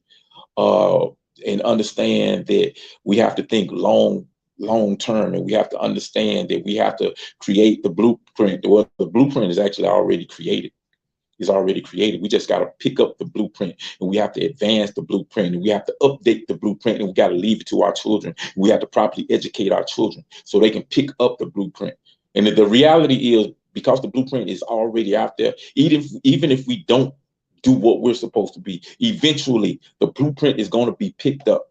and understand that we have to think long term, and we have to understand that we have to create the blueprint. Well, the blueprint is actually already created. It's already created. We just got to pick up the blueprint, and we have to advance the blueprint, and we have to update the blueprint, and we got to leave it to our children. We have to properly educate our children so they can pick up the blueprint. And the reality is, because the blueprint is already out there, even if we don't do what we're supposed to be, eventually the blueprint is going to be picked up,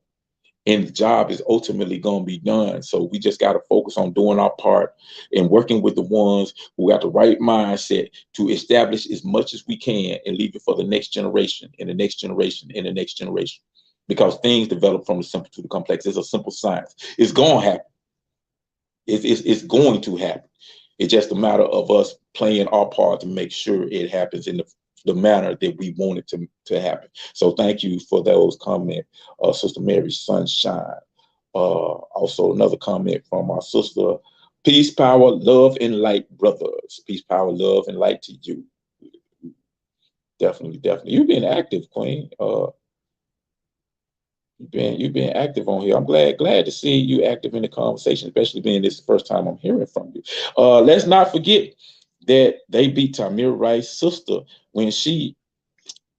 and the job is ultimately going to be done. So we just got to focus on doing our part and working with the ones who got the right mindset to establish as much as we can and leave it for the next generation and the next generation and the next generation. Because things develop from the simple to the complex. It's a simple science. It's going to happen. It's going to happen. It's just a matter of us playing our part to make sure it happens in the manner that we want it to happen. So thank you for those comments, Sister Mary Sunshine. Also another comment from our sister, peace, power, love, and light, brothers. Peace, power, love, and light to you. Definitely. You've been active, Queen. You've been active on here. I'm glad to see you active in the conversation, especially being this is the first time I'm hearing from you. Let's not forget that they beat Tamir Rice's sister when she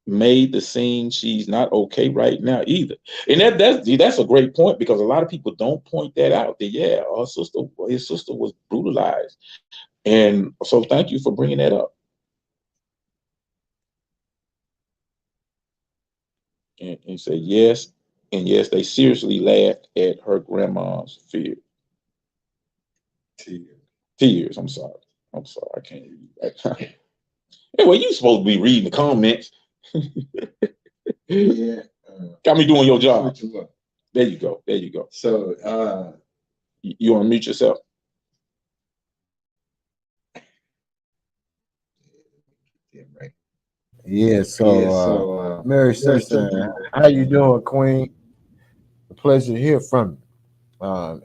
made the scene. She's not okay right now either. And that's a great point, because a lot of people don't point that out. That his sister was brutalized. And so thank you for bringing that up. And say yes. And yes, they seriously laughed at her grandma's fear. Tears. I'm sorry. I can't read that. Anyway, you supposed to be reading the comments. Yeah. Got me doing your job. There you go. So you want to mute yourself? Yeah, right. Yeah, so Mary Sunshine, how you doing, Queen? A pleasure to hear from you.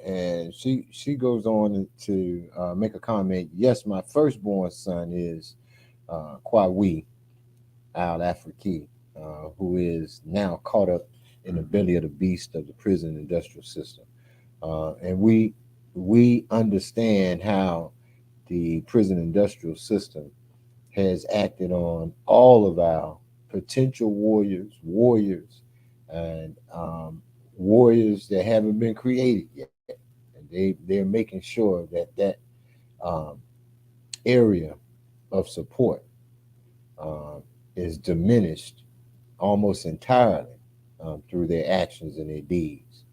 And she goes on to make a comment. Yes, my firstborn son is Kwawi al-Afriki, who is now caught up in the belly of the beast of the prison industrial system. And we understand how the prison industrial system has acted on all of our potential warriors, and warriors that haven't been created yet. And they're making sure that area of support is diminished almost entirely through their actions and their deeds.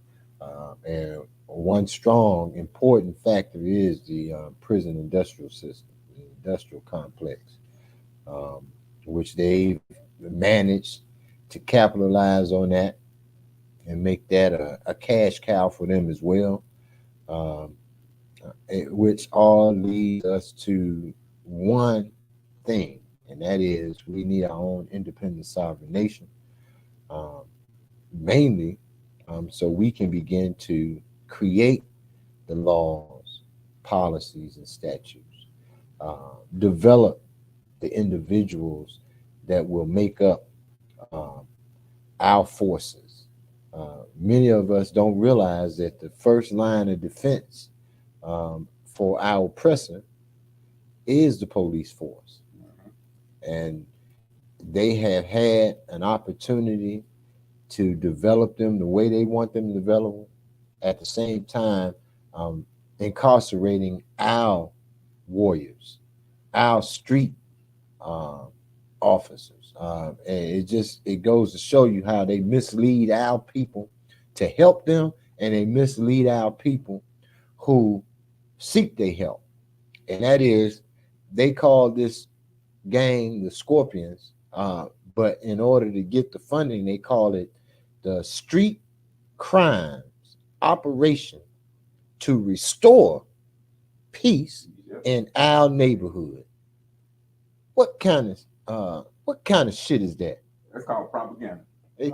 And one strong, important factor is the prison industrial system, the industrial complex, which they've managed to capitalize on that and make that a cash cow for them as well, which all leads us to one thing, and that is we need our own independent sovereign nation, mainly so we can begin to create the laws, policies, and statutes, develop the individuals that will make up our forces. Many of us don't realize that the first line of defense for our oppressor is the police force. And they have had an opportunity to develop them the way they want them to develop them. At the same time, incarcerating our warriors, our street officers. And it goes to show you how they mislead our people to help them, and they mislead our people who seek their help. And that is, they call this gang the Scorpions, but in order to get the funding, they call it the Street Crimes Operation to Restore Peace in Our Neighborhood. What kind of shit is that? That's called propaganda. They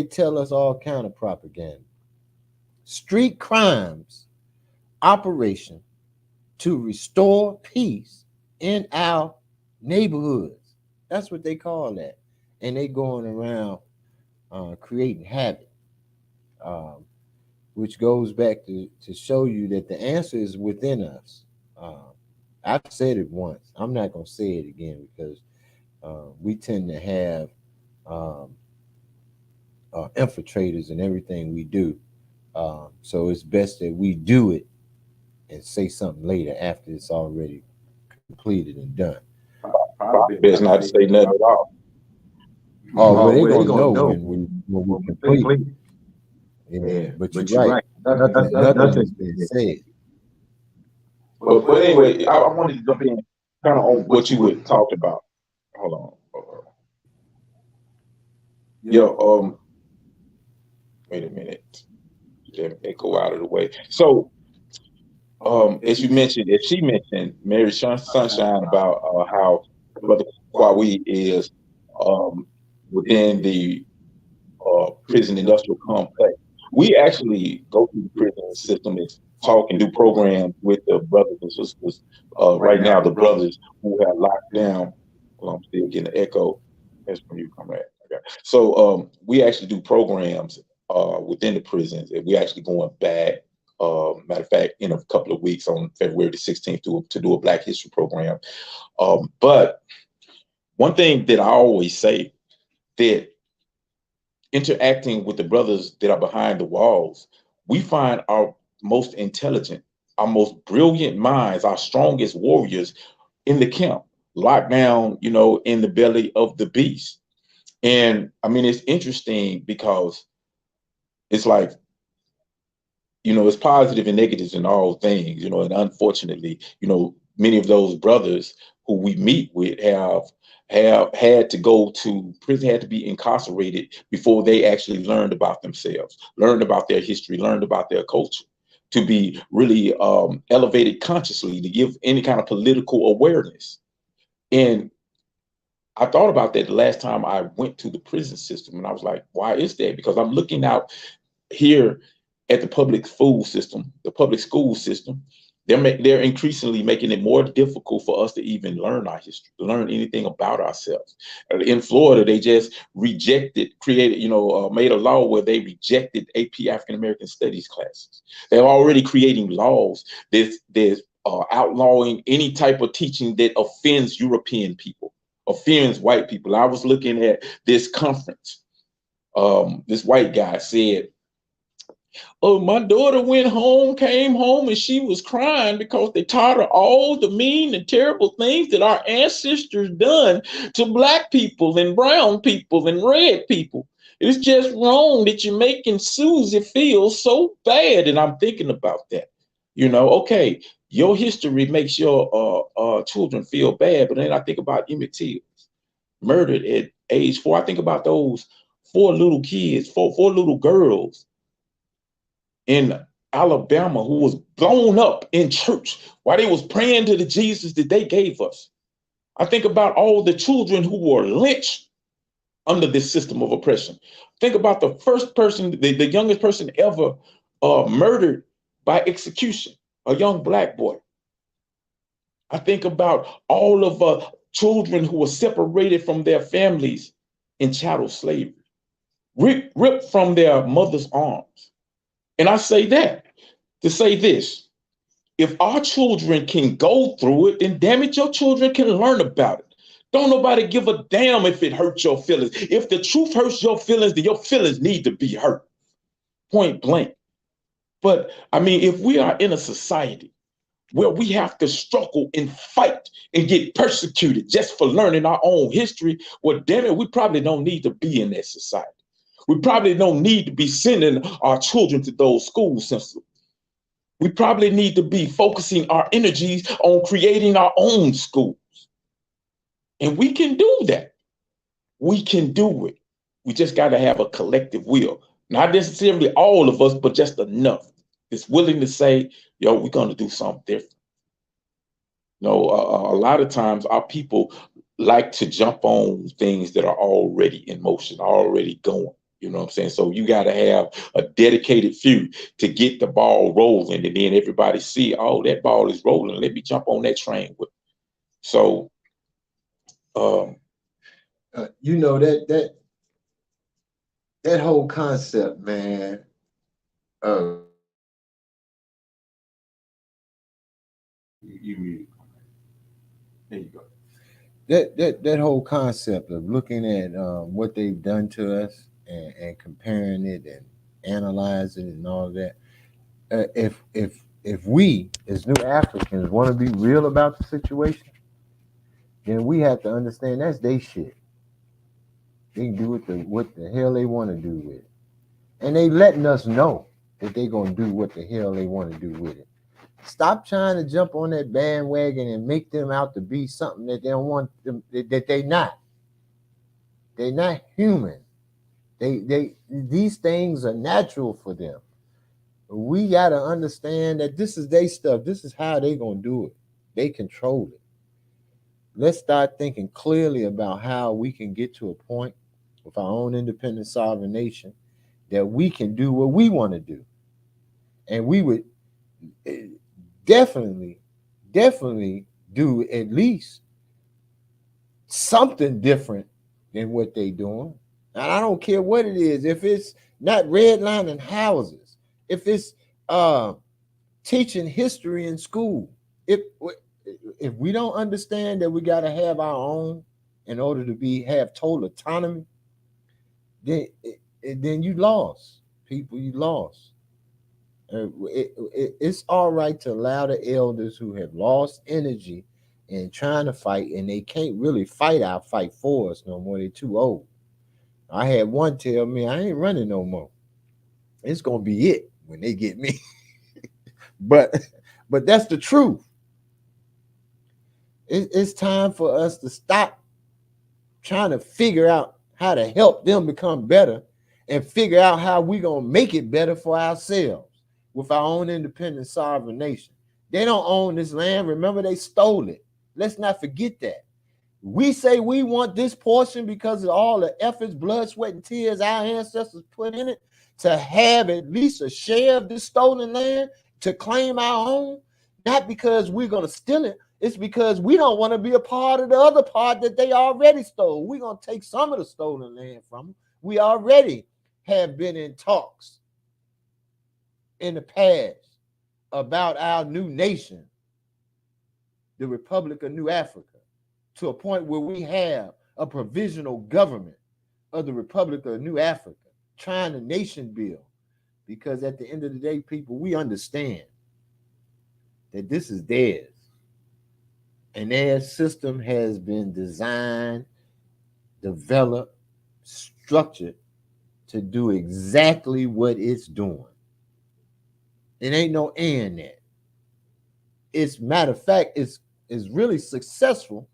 tell us all kind of propaganda. Street Crimes Operation to Restore Peace in Our Neighborhoods. That's what they call that. And they going around creating havoc, which goes back to show you that the answer is within us. I've said it once. I'm not going to say it again because we tend to have infiltrators in everything we do. So it's best that we do it and say something later after it's already completed and done. Best not to say nothing at all. Oh, well, they're going to know when we complete. Yeah, but you're right. Nothing has been said. But anyway, I wanted to jump in kind of on what you were talking about. Hold on. Yo, wait a minute. Let me go out of the way. So, as she mentioned, Mary Sunshine about how Brother Kwawi is within the prison industrial complex. We actually go through the prison system and talk and do programs with the brothers and sisters. Right now, the brothers who have locked down. Well, I'm still getting an echo. That's when you come back. Okay. So we actually do programs within the prisons, and we actually going back. Matter of fact, in a couple of weeks on February the 16th to do a Black History program. But one thing that I always say, that interacting with the brothers that are behind the walls, we find our most intelligent, our most brilliant minds, our strongest warriors in the camp, locked down, in the belly of the beast. And I mean, it's interesting because it's like, it's positive and negatives in all things, and unfortunately, many of those brothers who we meet with have had to go to prison, had to be incarcerated before they actually learned about themselves, learned about their history, learned about their culture, to be really elevated consciously, to give any kind of political awareness. And I thought about that the last time I went to the prison system, and I was like, why is that? Because I'm looking out here at the public school system, they're increasingly making it more difficult for us to even learn our history, to learn anything about ourselves. In Florida, they just made a law where they rejected AP African American Studies classes. They're already creating laws that outlawing any type of teaching that offends European people, offends white people. I was looking at this conference. This white guy said, "Oh, my daughter came home, and she was crying because they taught her all the mean and terrible things that our ancestors done to Black people and brown people and red people. It's just wrong that you're making Susie feel so bad." And I'm thinking about that. Okay, your history makes your children feel bad, but then I think about Emmett Till, murdered at age 4. I think about those 4 little kids, four little girls in Alabama who was blown up in church while they was praying to the Jesus that they gave us. I think about all the children who were lynched under this system of oppression. Think about the first person, the youngest person ever murdered by execution, a young Black boy. I think about all of children who were separated from their families in chattel slavery, ripped from their mother's arms. And I say that to say this: if our children can go through it, then damn it, your children can learn about it. Don't nobody give a damn if it hurts your feelings. If the truth hurts your feelings, then your feelings need to be hurt. Point blank. But I mean, if we are in a society where we have to struggle and fight and get persecuted just for learning our own history, well, damn it, we probably don't need to be in that society. We probably don't need to be sending our children to those school systems. We probably need to be focusing our energies on creating our own schools. And we can do that. We can do it. We just got to have a collective will. Not necessarily all of us, but just enough that's willing to say, yo, we're going to do something different. You know, a lot of times our people like to jump on things that are already in motion, already going. You know what I'm saying? So you got to have a dedicated few to get the ball rolling, and then everybody see, oh, that ball is rolling. Let me jump on that train with. So, you know, that whole concept, man. There you go. That whole concept of looking at what they've done to us and comparing it and analyzing it and all of that. If we as New Africans want to be real about the situation, then we have to understand that's their shit. They can do what the hell they want to do with it, and they letting us know that they gonna do what the hell they want to do with it. Stop trying to jump on that bandwagon and make them out to be something that they don't want them, that they not. They're not human. These things are natural for them. We got to understand that this is their stuff. This is how they gonna do it. They control it. Let's start thinking clearly about how we can get to a point with our own independent sovereign nation that we can do what we want to do. And we would definitely do at least something different than what they doing. And I don't care what it is. If it's not redlining houses, if it's teaching history in school, if we don't understand that we got to have our own in order to have total autonomy, then you lost, people. You lost. It's all right to allow the elders who have lost energy in trying to fight, and they can't really fight our fight for us no more. They're too old. I had one tell me, I ain't running no more. It's gonna be it when they get me. but that's the truth. It's time for us to stop trying to figure out how to help them become better and figure out how we're gonna make it better for ourselves with our own independent sovereign nation. They don't own this land. Remember, they stole it. Let's not forget that. We say we want this portion because of all the efforts, blood, sweat, and tears our ancestors put in it to have at least a share of this stolen land, to claim our own, not because we're going to steal it. It's because we don't want to be a part of the other part that they already stole. We're going to take some of the stolen land from them. We already have been in talks in the past about our new nation, the Republic of New Africa, to a point where we have a provisional government of the Republic of New Africa, trying to nation build. Because at the end of the day, people, we understand that this is theirs. And their system has been designed, developed, structured to do exactly what it's doing. It ain't no end that. It's matter of fact, it's really successful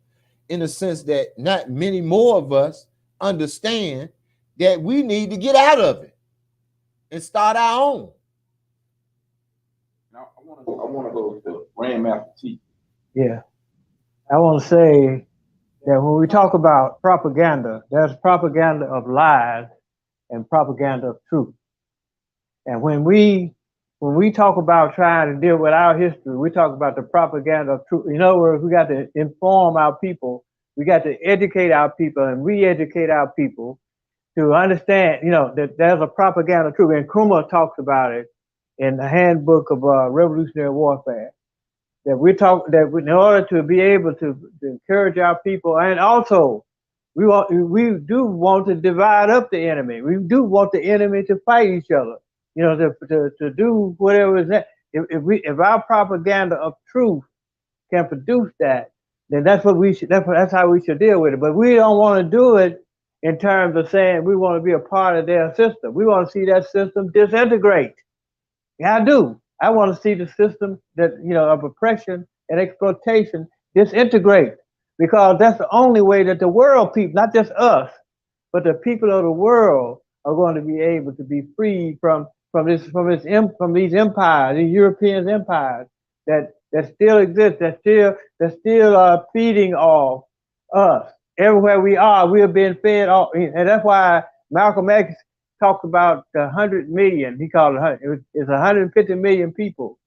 in the sense that not many more of us understand that we need to get out of it and start our own. Now I want to go to Grandmaster T. Yeah. I want to say that when we talk about propaganda, there's propaganda of lies and propaganda of truth. And when we talk about trying to deal with our history, we talk about the propaganda of truth. In other words, we got to inform our people. We got to educate our people and re-educate our people to understand, that there's a propaganda of truth. And Krumah talks about it in the handbook of revolutionary warfare. That in order to be able to encourage our people, and also we do want to divide up the enemy. We do want the enemy to fight each other. to do whatever is that. If our propaganda of truth can produce that, then that's what we should. That's how we should deal with it. But we don't want to do it in terms of saying we want to be a part of their system. We want to see that system disintegrate. Yeah, I do. I want to see the system that of oppression and exploitation disintegrate, because that's the only way that the world people, not just us, but the people of the world, are going to be able to be free from these empires, these European empires that still exist, that still are feeding off us. Everywhere we are, we are being fed off, and that's why Malcolm X talked about 100 million. He called it's 150 million people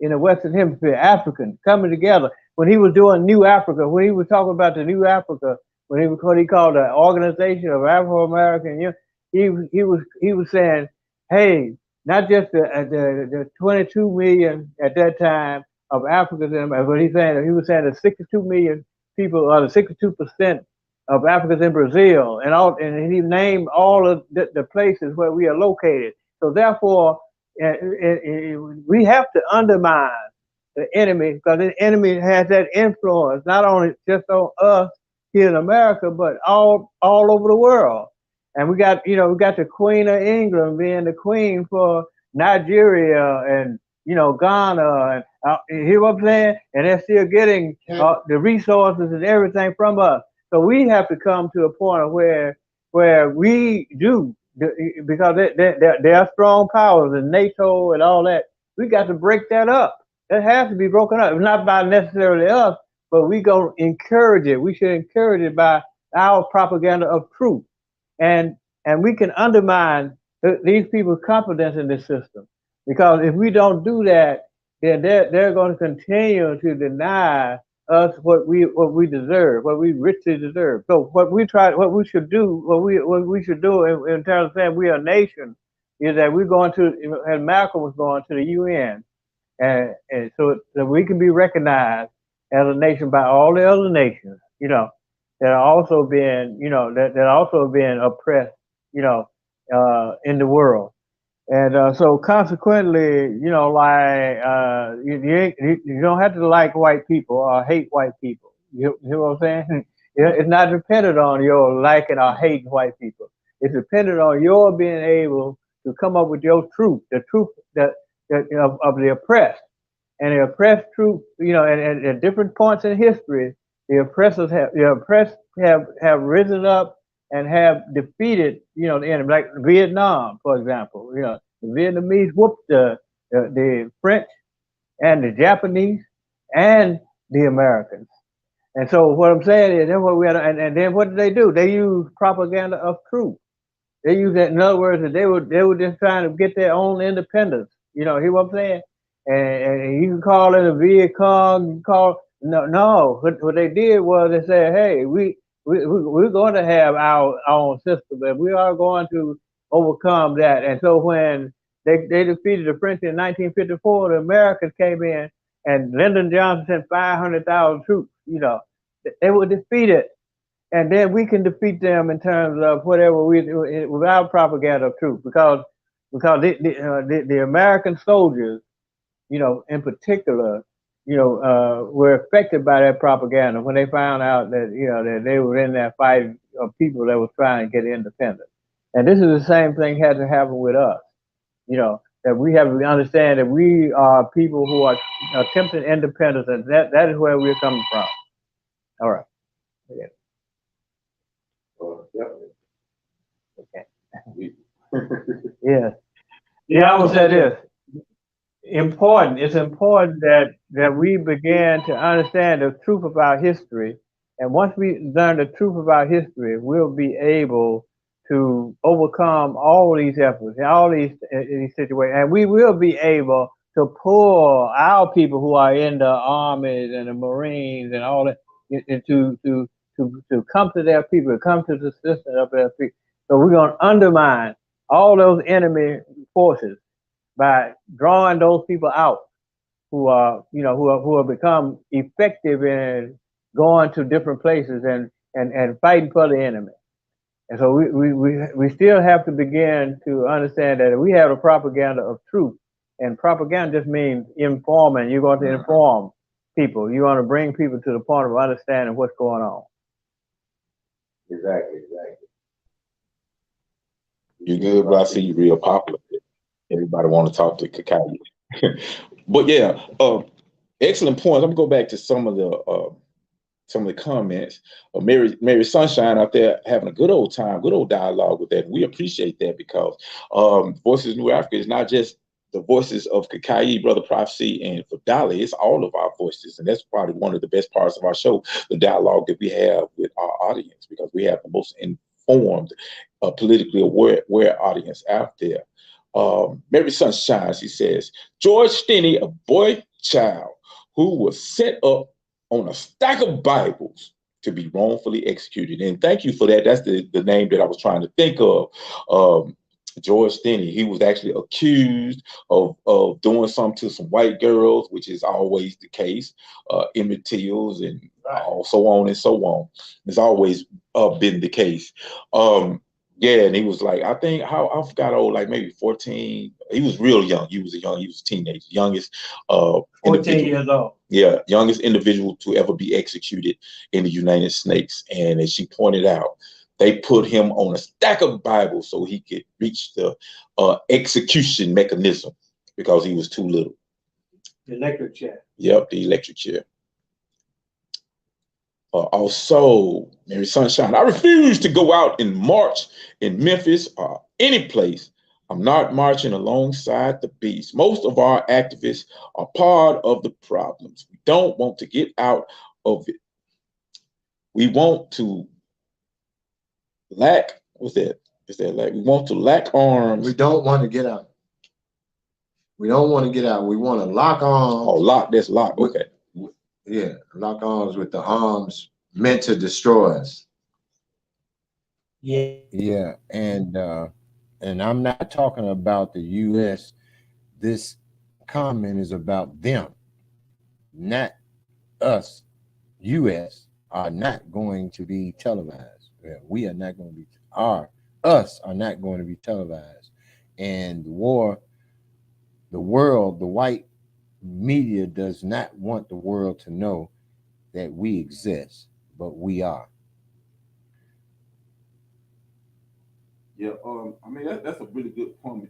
in the Western Hemisphere, African, coming together. When he was doing New Africa, when he was talking about the New Africa, when he was what he called the Organization of Afro-American, he was saying, hey, not just the 22 million at that time of Africans, but he was saying the 62 million people, or the 62% of Africans in Brazil, and he named all of the places where we are located. So therefore, we have to undermine the enemy, because the enemy has that influence not only just on us here in America, but all over the world. And we got the Queen of England being the queen for Nigeria and Ghana, and you hear what I'm saying? And they're still getting the resources and everything from us. So we have to come to a point where we do, because there are strong powers in NATO and all that. We got to break that up. It has to be broken up. It's not by necessarily us, but we gonna encourage it. We should encourage it by our propaganda of truth, and we can undermine these people's confidence in this system. Because if we don't do that, then they're going to continue to deny us what we deserve, what we richly deserve. So what we should do in terms of saying we are a nation, is that we're going to, and Malcolm was going to the UN, and so that we can be recognized as a nation by all the other nations, that are also being, that are also being oppressed, in the world. And so consequently, you don't have to like white people or hate white people. You know what I'm saying? It's not dependent on your liking or hating white people. It's dependent on your being able to come up with your truth, the truth of the oppressed. And the oppressed truth, and at different points in history, the oppressed have risen up and have defeated, the enemy, like Vietnam, for example. The Vietnamese whooped the French and the Japanese and the Americans. And so what I'm saying is, and then what did they do? They used propaganda of truth. They used that, in other words, that they were just trying to get their own independence. Hear what I'm saying? And you can call it a Viet Cong. You can call no. What they did was they said, hey, we're going to have our own system, and we are going to overcome that. And so when they defeated the French in 1954, the Americans came in, and Lyndon Johnson sent 500,000 troops. They were defeated, and then we can defeat them in terms of whatever we do without propaganda of truth, because the American soldiers, in particular, were affected by that propaganda when they found out that, that they were in that fight of people that were trying to get independence. And this is the same thing had to happen with us, that we have to understand that we are people who are attempting independence, and that is where we're coming from. All right. Yeah. Okay. Yeah. Yeah, I will say this. It's important that we begin to understand the truth about history, and once we learn the truth about history, we'll be able to overcome all these efforts and all these situations, and we will be able to pull our people who are in the armies and the Marines and all that to come to their people, come to the system of their people. So we're going to undermine all those enemy forces by drawing those people out who have become effective in going to different places and fighting for the enemy. And so we still have to begin to understand that we have a propaganda of truth. And propaganda just means informing. You're going to inform people. You want to bring people to the point of understanding what's going on. Exactly. You're good, but I see you real popular. Everybody want to talk to Kakai. But yeah, excellent points. I'm gonna go back to some of the comments. Mary Sunshine out there having a good old time, good old dialogue with that. We appreciate that because Voices of New Africa is not just the voices of Kakai, Brother Prophecy, and for Dolly. It's all of our voices, and that's probably one of the best parts of our show, the dialogue that we have with our audience, because we have the most informed, politically aware audience out there. Mary Sunshine, she says, George Stinney, a boy child who was set up on a stack of Bibles to be wrongfully executed. And thank you for that. That's the name that I was trying to think of. George Stinney, he was actually accused of doing something to some white girls, which is always the case. Emmett Tills and so on and so on. It's always been the case. Yeah, and he was like, I think I forgot old, like maybe 14. He was real young. He was a teenager, youngest 14 years old. Yeah, youngest individual to ever be executed in the United States. And as she pointed out, they put him on a stack of Bibles so he could reach the execution mechanism because he was too little. The electric chair. Yep, the electric chair. Also, Mary Sunshine, I refuse to go out and march in Memphis or any place. I'm not marching alongside the beast. Most of our activists are part of the problems. We don't want to get out of it. We want to lack, what's that? Is that like, we want to lack arms. We don't want to get out. We don't want to get out. We want to lock arms. Oh, lock, that's lock, okay. Yeah, lock arms with the arms meant to destroy us. Yeah, and I'm not talking about the U.S. This comment is about them, not us. U.S. are not going to be televised. We are not going to be. Us are not going to be televised, and the world, the white media does not want the world to know that we exist, but we are. Yeah, I mean that's a really good comment.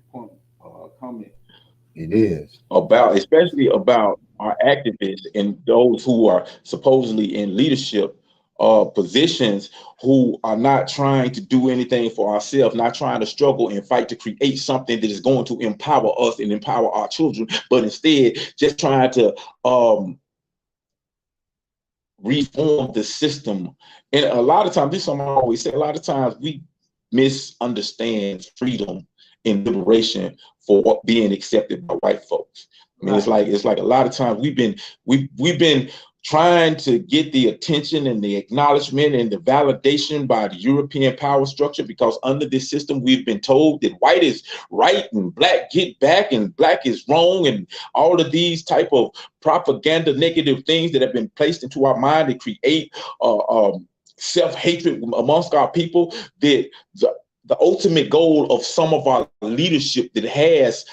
It is about, especially about our activists and those who are supposedly in leadership positions, who are not trying to do anything for ourselves, not trying to struggle and fight to create something that is going to empower us and empower our children, but instead just trying to reform the system. And a lot of times, this is something I always say, a lot of times we misunderstand freedom and liberation for being accepted by white folks. I mean, right. it's like a lot of times we've been trying to get the attention and the acknowledgement and the validation by the European power structure, because under this system we've been told that white is right and black get back and black is wrong, and all of these type of propaganda, negative things that have been placed into our mind to create self-hatred amongst our people. That the ultimate goal of some of our leadership that has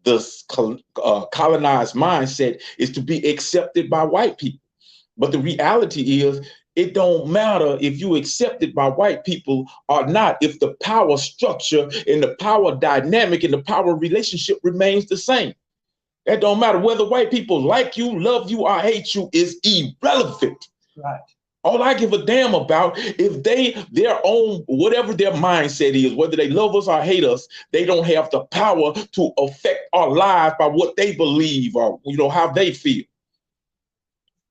this colonized mindset is to be accepted by white people. But the reality is, it don't matter if you accepted by white people or not, if the power structure and the power dynamic and the power relationship remains the same. That don't matter whether white people like you, love you, or hate you, is irrelevant. Right. All I give a damn about, if their own, whatever their mindset is, whether they love us or hate us, they don't have the power to affect our lives by what they believe or, how they feel.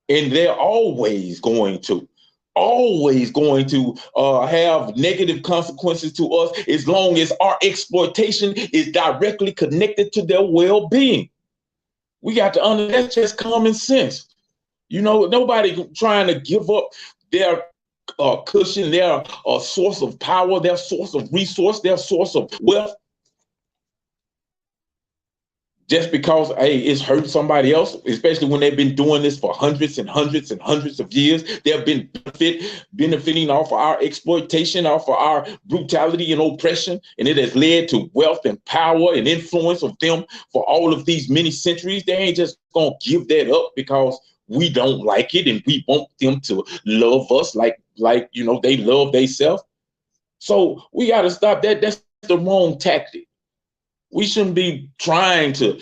And they're always going to have negative consequences to us as long as our exploitation is directly connected to their well-being. We got to understand, that's just common sense. Nobody trying to give up their cushion, their source of power, their source of resource, their source of wealth, just because, hey, it's hurt somebody else, especially when they've been doing this for hundreds and hundreds and hundreds of years. They've been benefiting off of our exploitation, off of our brutality and oppression, and it has led to wealth and power and influence of them for all of these many centuries. They ain't just gonna give that up because we don't like it and we want them to love us like you know they love themselves. So we got to stop that. That's the wrong tactic. We shouldn't be trying to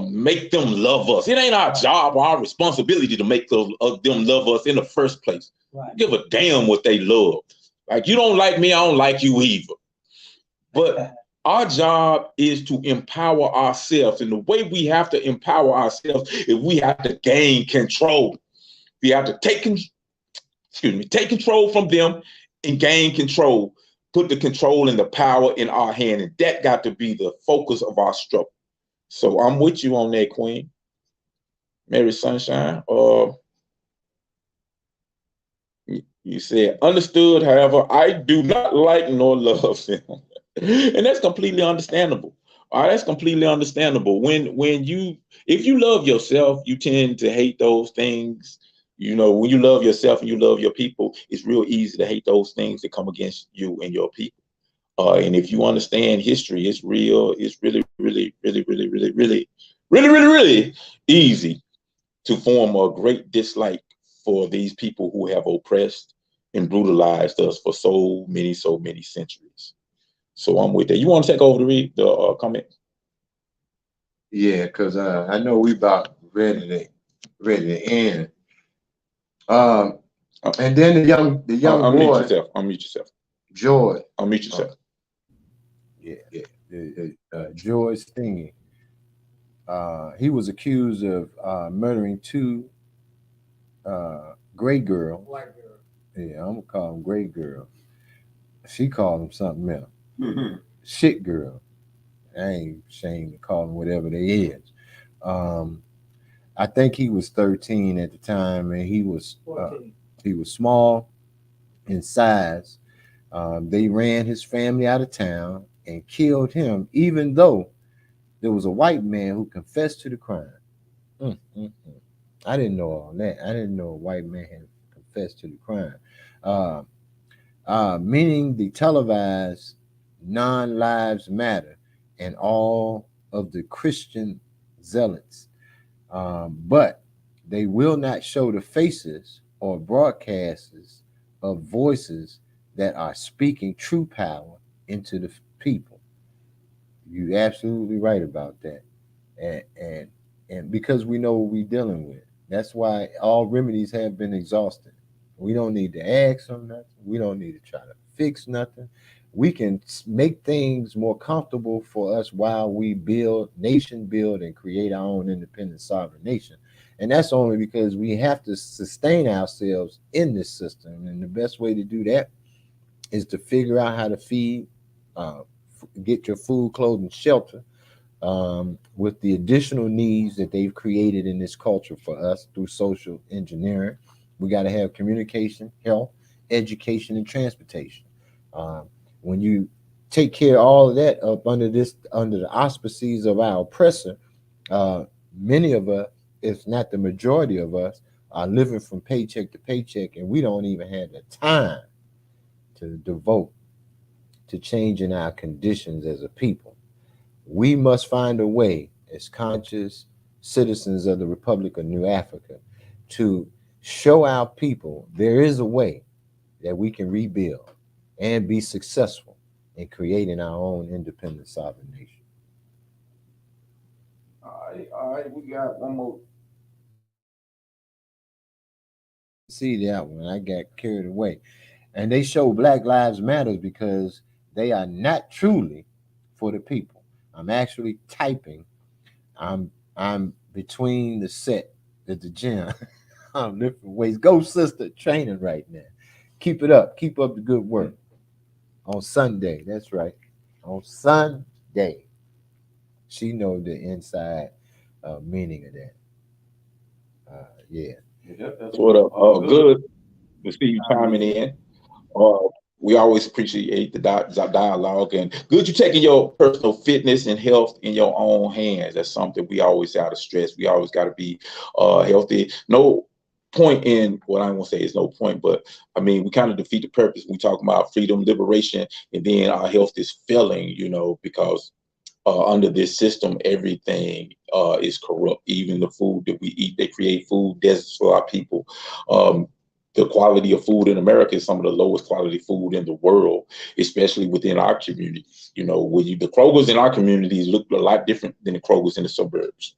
make them love us. It ain't our job or our responsibility to make them love us in the first place. Right. Give a damn what they love. Like, you don't like me, I don't like you either. But our job is to empower ourselves. And the way we have to empower ourselves is we have to gain control. We have to take control from them and gain control. Put the control and the power in our hand, and that got to be the focus of our struggle. So I'm with you on that, Queen. Mary Sunshine. You said, understood, however, I do not like nor love them. And that's completely understandable. All right, that's completely understandable. If you love yourself, you tend to hate those things. You know, when you love yourself and you love your people, it's real easy to hate those things that come against you and your people. And if you understand history, it's real. It's really, really, really, really, really, really, really, really, really easy to form a great dislike for these people who have oppressed and brutalized us for so many centuries. So I'm with that. You want to take over to read the comment? Yeah, because I know we about ready to end. And then the young boy. Unmute yourself. George. Unmute yourself. George Stinging. He was accused of murdering two gray girls. White girl. Yeah, I'm gonna call them gray girls. She called them something else. Mm-hmm. Shit girl. I ain't ashamed to call them whatever they is. I think he was 13 at the time, and he was small in size. They ran his family out of town and killed him, even though there was a white man who confessed to the crime. I didn't know all that. I didn't know a white man had confessed to the crime. Meaning the televised non-lives matter and all of the Christian zealots. But they will not show the faces or broadcasters of voices that are speaking true power into the people. You're absolutely right about that. And because we know what we're dealing with. That's why all remedies have been exhausted. We don't need to ask them nothing. We don't need to try to fix nothing. We can make things more comfortable for us while we build, and create our own independent sovereign nation. And that's only because we have to sustain ourselves in this system. And the best way to do that is to figure out how to feed, get your food, clothing, shelter, with the additional needs that they've created in this culture for us through social engineering. We got to have communication, health, education, and transportation. When you take care of all of that up under the auspices of our oppressor, many of us, if not the majority of us, are living from paycheck to paycheck, and we don't even have the time to devote to changing our conditions as a people. We must find a way as conscious citizens of the Republic of New Africa to show our people there is a way that we can rebuild and be successful in creating our own independent sovereign nation. All right, we got one more. See that one, I got carried away. And they show Black Lives Matter because they are not truly for the people. I'm actually typing. I'm between the set at the gym. I'm lifting weights. Go, sister, training right now. Keep it up. Keep up the good work. On Sunday, that's right. On Sunday. She knows the inside meaning of that. Yeah. That's what good to see you chiming in. we always appreciate the dialogue, and good you taking your personal fitness and health in your own hands. That's something we always got to stress. We always got to be healthy. No point in what I won't say is no point, but I mean, we kind of defeat the purpose. We talk about freedom, liberation, and then our health is failing, you know, because under this system, everything is corrupt. Even the food that we eat, they create food deserts for our people. The quality of food in America is some of the lowest quality food in the world, especially within our communities. You know, the Krogers in our communities look a lot different than the Krogers in the suburbs.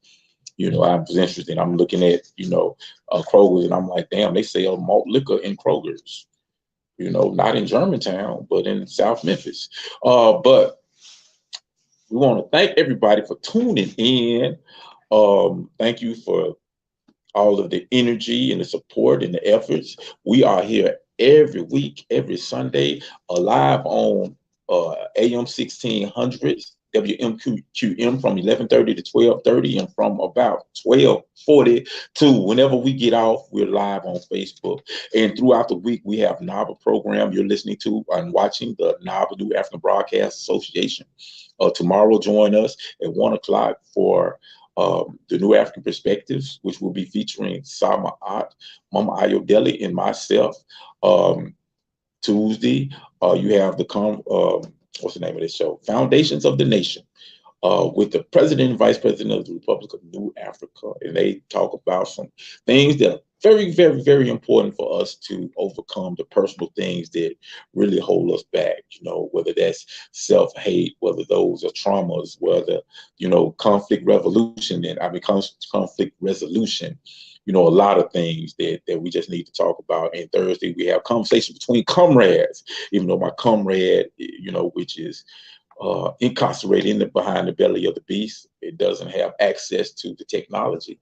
You know, I was interested. I'm looking at, you know, Kroger, and I'm like, damn, they sell malt liquor in Kroger's. You know, not in Germantown, but in South Memphis. But we want to thank everybody for tuning in. Thank you for all of the energy and the support and the efforts. We are here every week, every Sunday, live on AM 1600 WMQM from 11:30 to 12:30, and from about 12:40 to whenever we get off, we're live on Facebook. And throughout the week, we have NABA program you're listening to and watching, the NABA New African Broadcast Association. Tomorrow, join us at 1 o'clock for the New African Perspectives, which will be featuring Sama At, Mama Ayodele, and myself. Tuesday, you have what's the name of this show? Foundations of the Nation, with the President and Vice President of the Republic of New Africa. And they talk about some things that are very, very, very important for us to overcome, the personal things that really hold us back, you know, whether that's self-hate, whether those are traumas, whether, you know, conflict resolution, conflict resolution, you know, a lot of things that we just need to talk about. And Thursday, we have conversation between comrades, even though my comrade, you know, which is incarcerated behind the belly of the beast, it doesn't have access to the technology.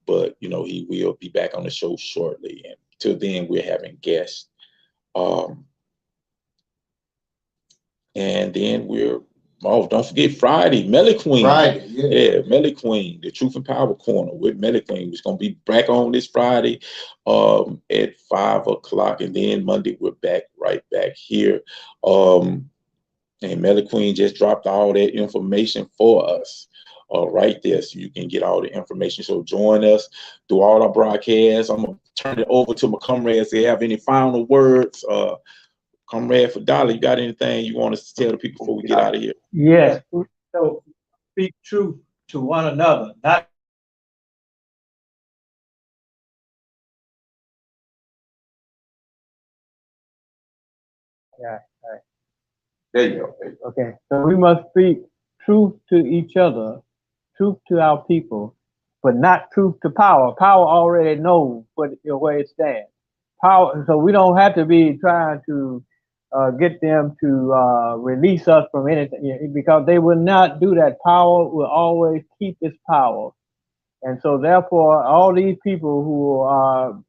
But, you know, he will be back on the show shortly. And till then, we're having guests. And then don't forget Friday, Melly Queen. Friday, yeah. Melly Queen, the Truth and Power Corner with Melly Queen. It's going to be back on this Friday at 5 o'clock. And then Monday, we're right back here. And Melly Queen just dropped all that information for us right there, so you can get all the information. So join us through all our broadcasts. I'm going to turn it over to my comrades. They have any final words? Comrade Fadala, you got anything you want us to tell the people before we get out of here? Yes. So speak truth to one another, not Yeah, right. There you go. Okay, so we must speak truth to each other, truth to our people, but not truth to power. Power already knows where it stands. Power, so we don't have to be trying to get them to release us from anything, because they will not do that. Power will always keep its power. And so therefore, all these people who are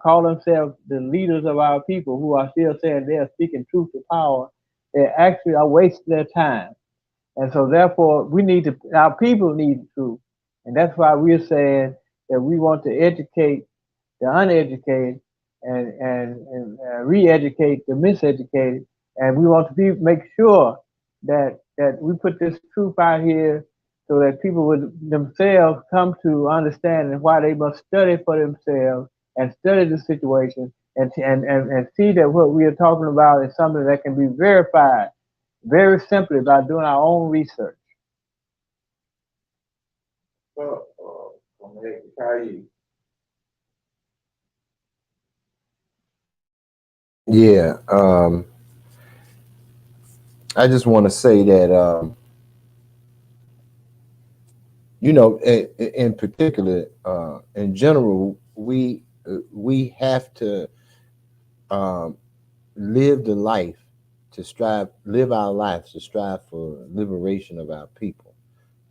call themselves the leaders of our people, who are still saying they are speaking truth to power, they actually are wasting their time. And so therefore, our people need truth. And that's why we're saying that we want to educate the uneducated and re-educate the miseducated. And we want to make sure that we put this truth out here so that people would themselves come to understand why they must study for themselves and study the situation and see that what we are talking about is something that can be verified very simply by doing our own research. Yeah, I just want to say that, you know, in particular, in general, we have to live our lives to strive for liberation of our people.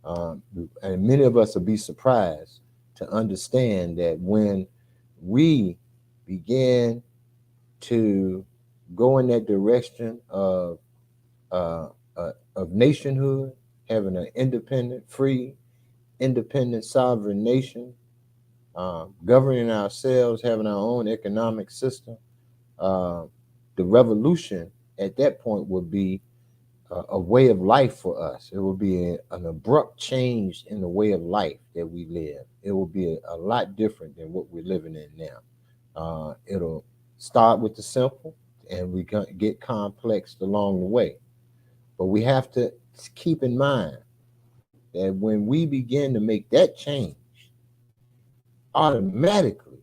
And many of us will be surprised to understand that when we begin to go in that direction of nationhood, having an independent, free, independent, sovereign nation, governing ourselves, having our own economic system, the revolution at that point would be a way of life for us. It will be an abrupt change in the way of life that we live. It will be a lot different than what we're living in now. It'll start with the simple, and we get complex along the way. But we have to keep in mind that when we begin to make that change, automatically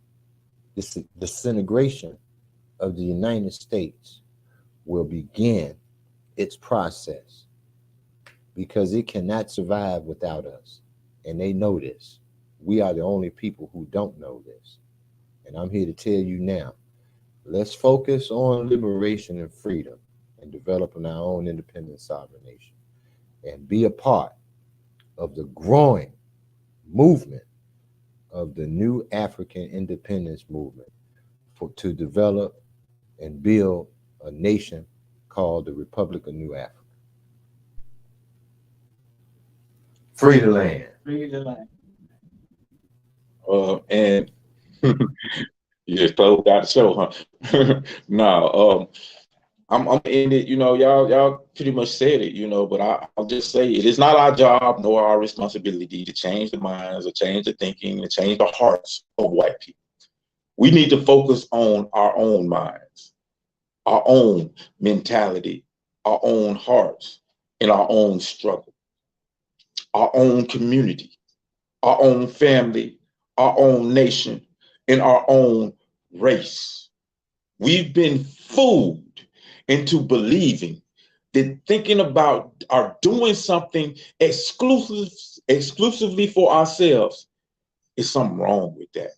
the disintegration of the United States will begin its process, because it cannot survive without us. And they know this. We are the only people who don't know this. And I'm here to tell you now, let's focus on liberation and freedom and developing our own independent sovereign nation, and be a part of the growing movement of the new African independence movement to develop and build a nation called the Republic of New Africa. Free the land. Free the land. And you just closed out the show, huh? No, I'm gonna end it. You know, y'all pretty much said it. But I'll just say it is not our job nor our responsibility to change the minds or change the thinking and change the hearts of white people. We need to focus on our own minds, our own mentality, our own hearts, and our own struggle, our own community, our own family, our own nation, and our own race. We've been fooled into believing that thinking about or doing something exclusively for ourselves is something wrong with that.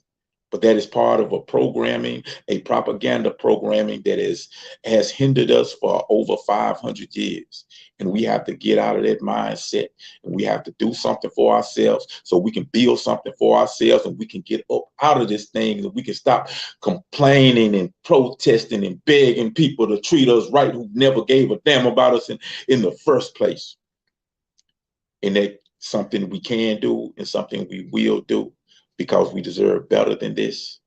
But that is part of a propaganda programming that has hindered us for over 500 years. And we have to get out of that mindset, and we have to do something for ourselves so we can build something for ourselves, and we can get up out of this thing, and we can stop complaining and protesting and begging people to treat us right who never gave a damn about us in the first place. And that's something we can do and something we will do, because we deserve better than this.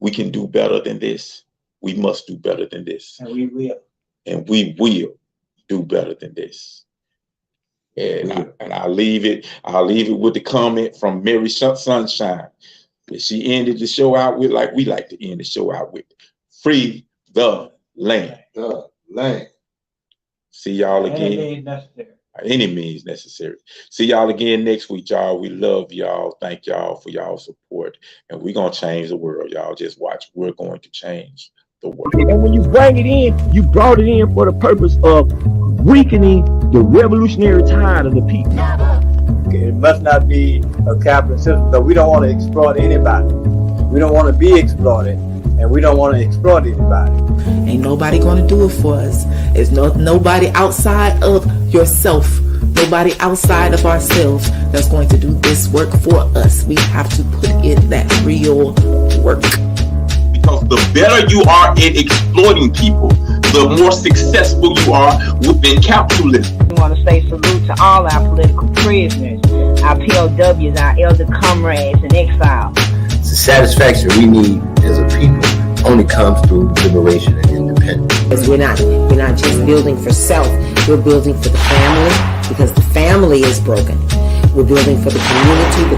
We can do better than this. We must do better than this. And we will. And we will do better than this. And I'll leave it with the comment from Mary Sunshine. She ended the show out with, like we like to end the show out with, free the land. The land. See y'all again. Any means necessary. See y'all again next week, y'all. We love y'all. Thank y'all for y'all support. And we're going to change the world, y'all. Just watch. We're going to change the world. And when you bring it in, you brought it in for the purpose of weakening the revolutionary tide of the people. It must not be a capitalist system, but we don't want to exploit anybody. We don't want to be exploited, and we don't want to exploit anybody. Ain't nobody gonna do it for us. It's nobody outside of yourself, nobody outside of ourselves that's going to do this work for us. We have to put in that real work. Because the better you are at exploiting people, the more successful you are within capitalism. We want to say salute to all our political prisoners, our POWs, our elder comrades in exile. The satisfaction we need as a people only comes through liberation and independence. Because we're not just building for self, we're building for the family, because the family is broken. We're building for the community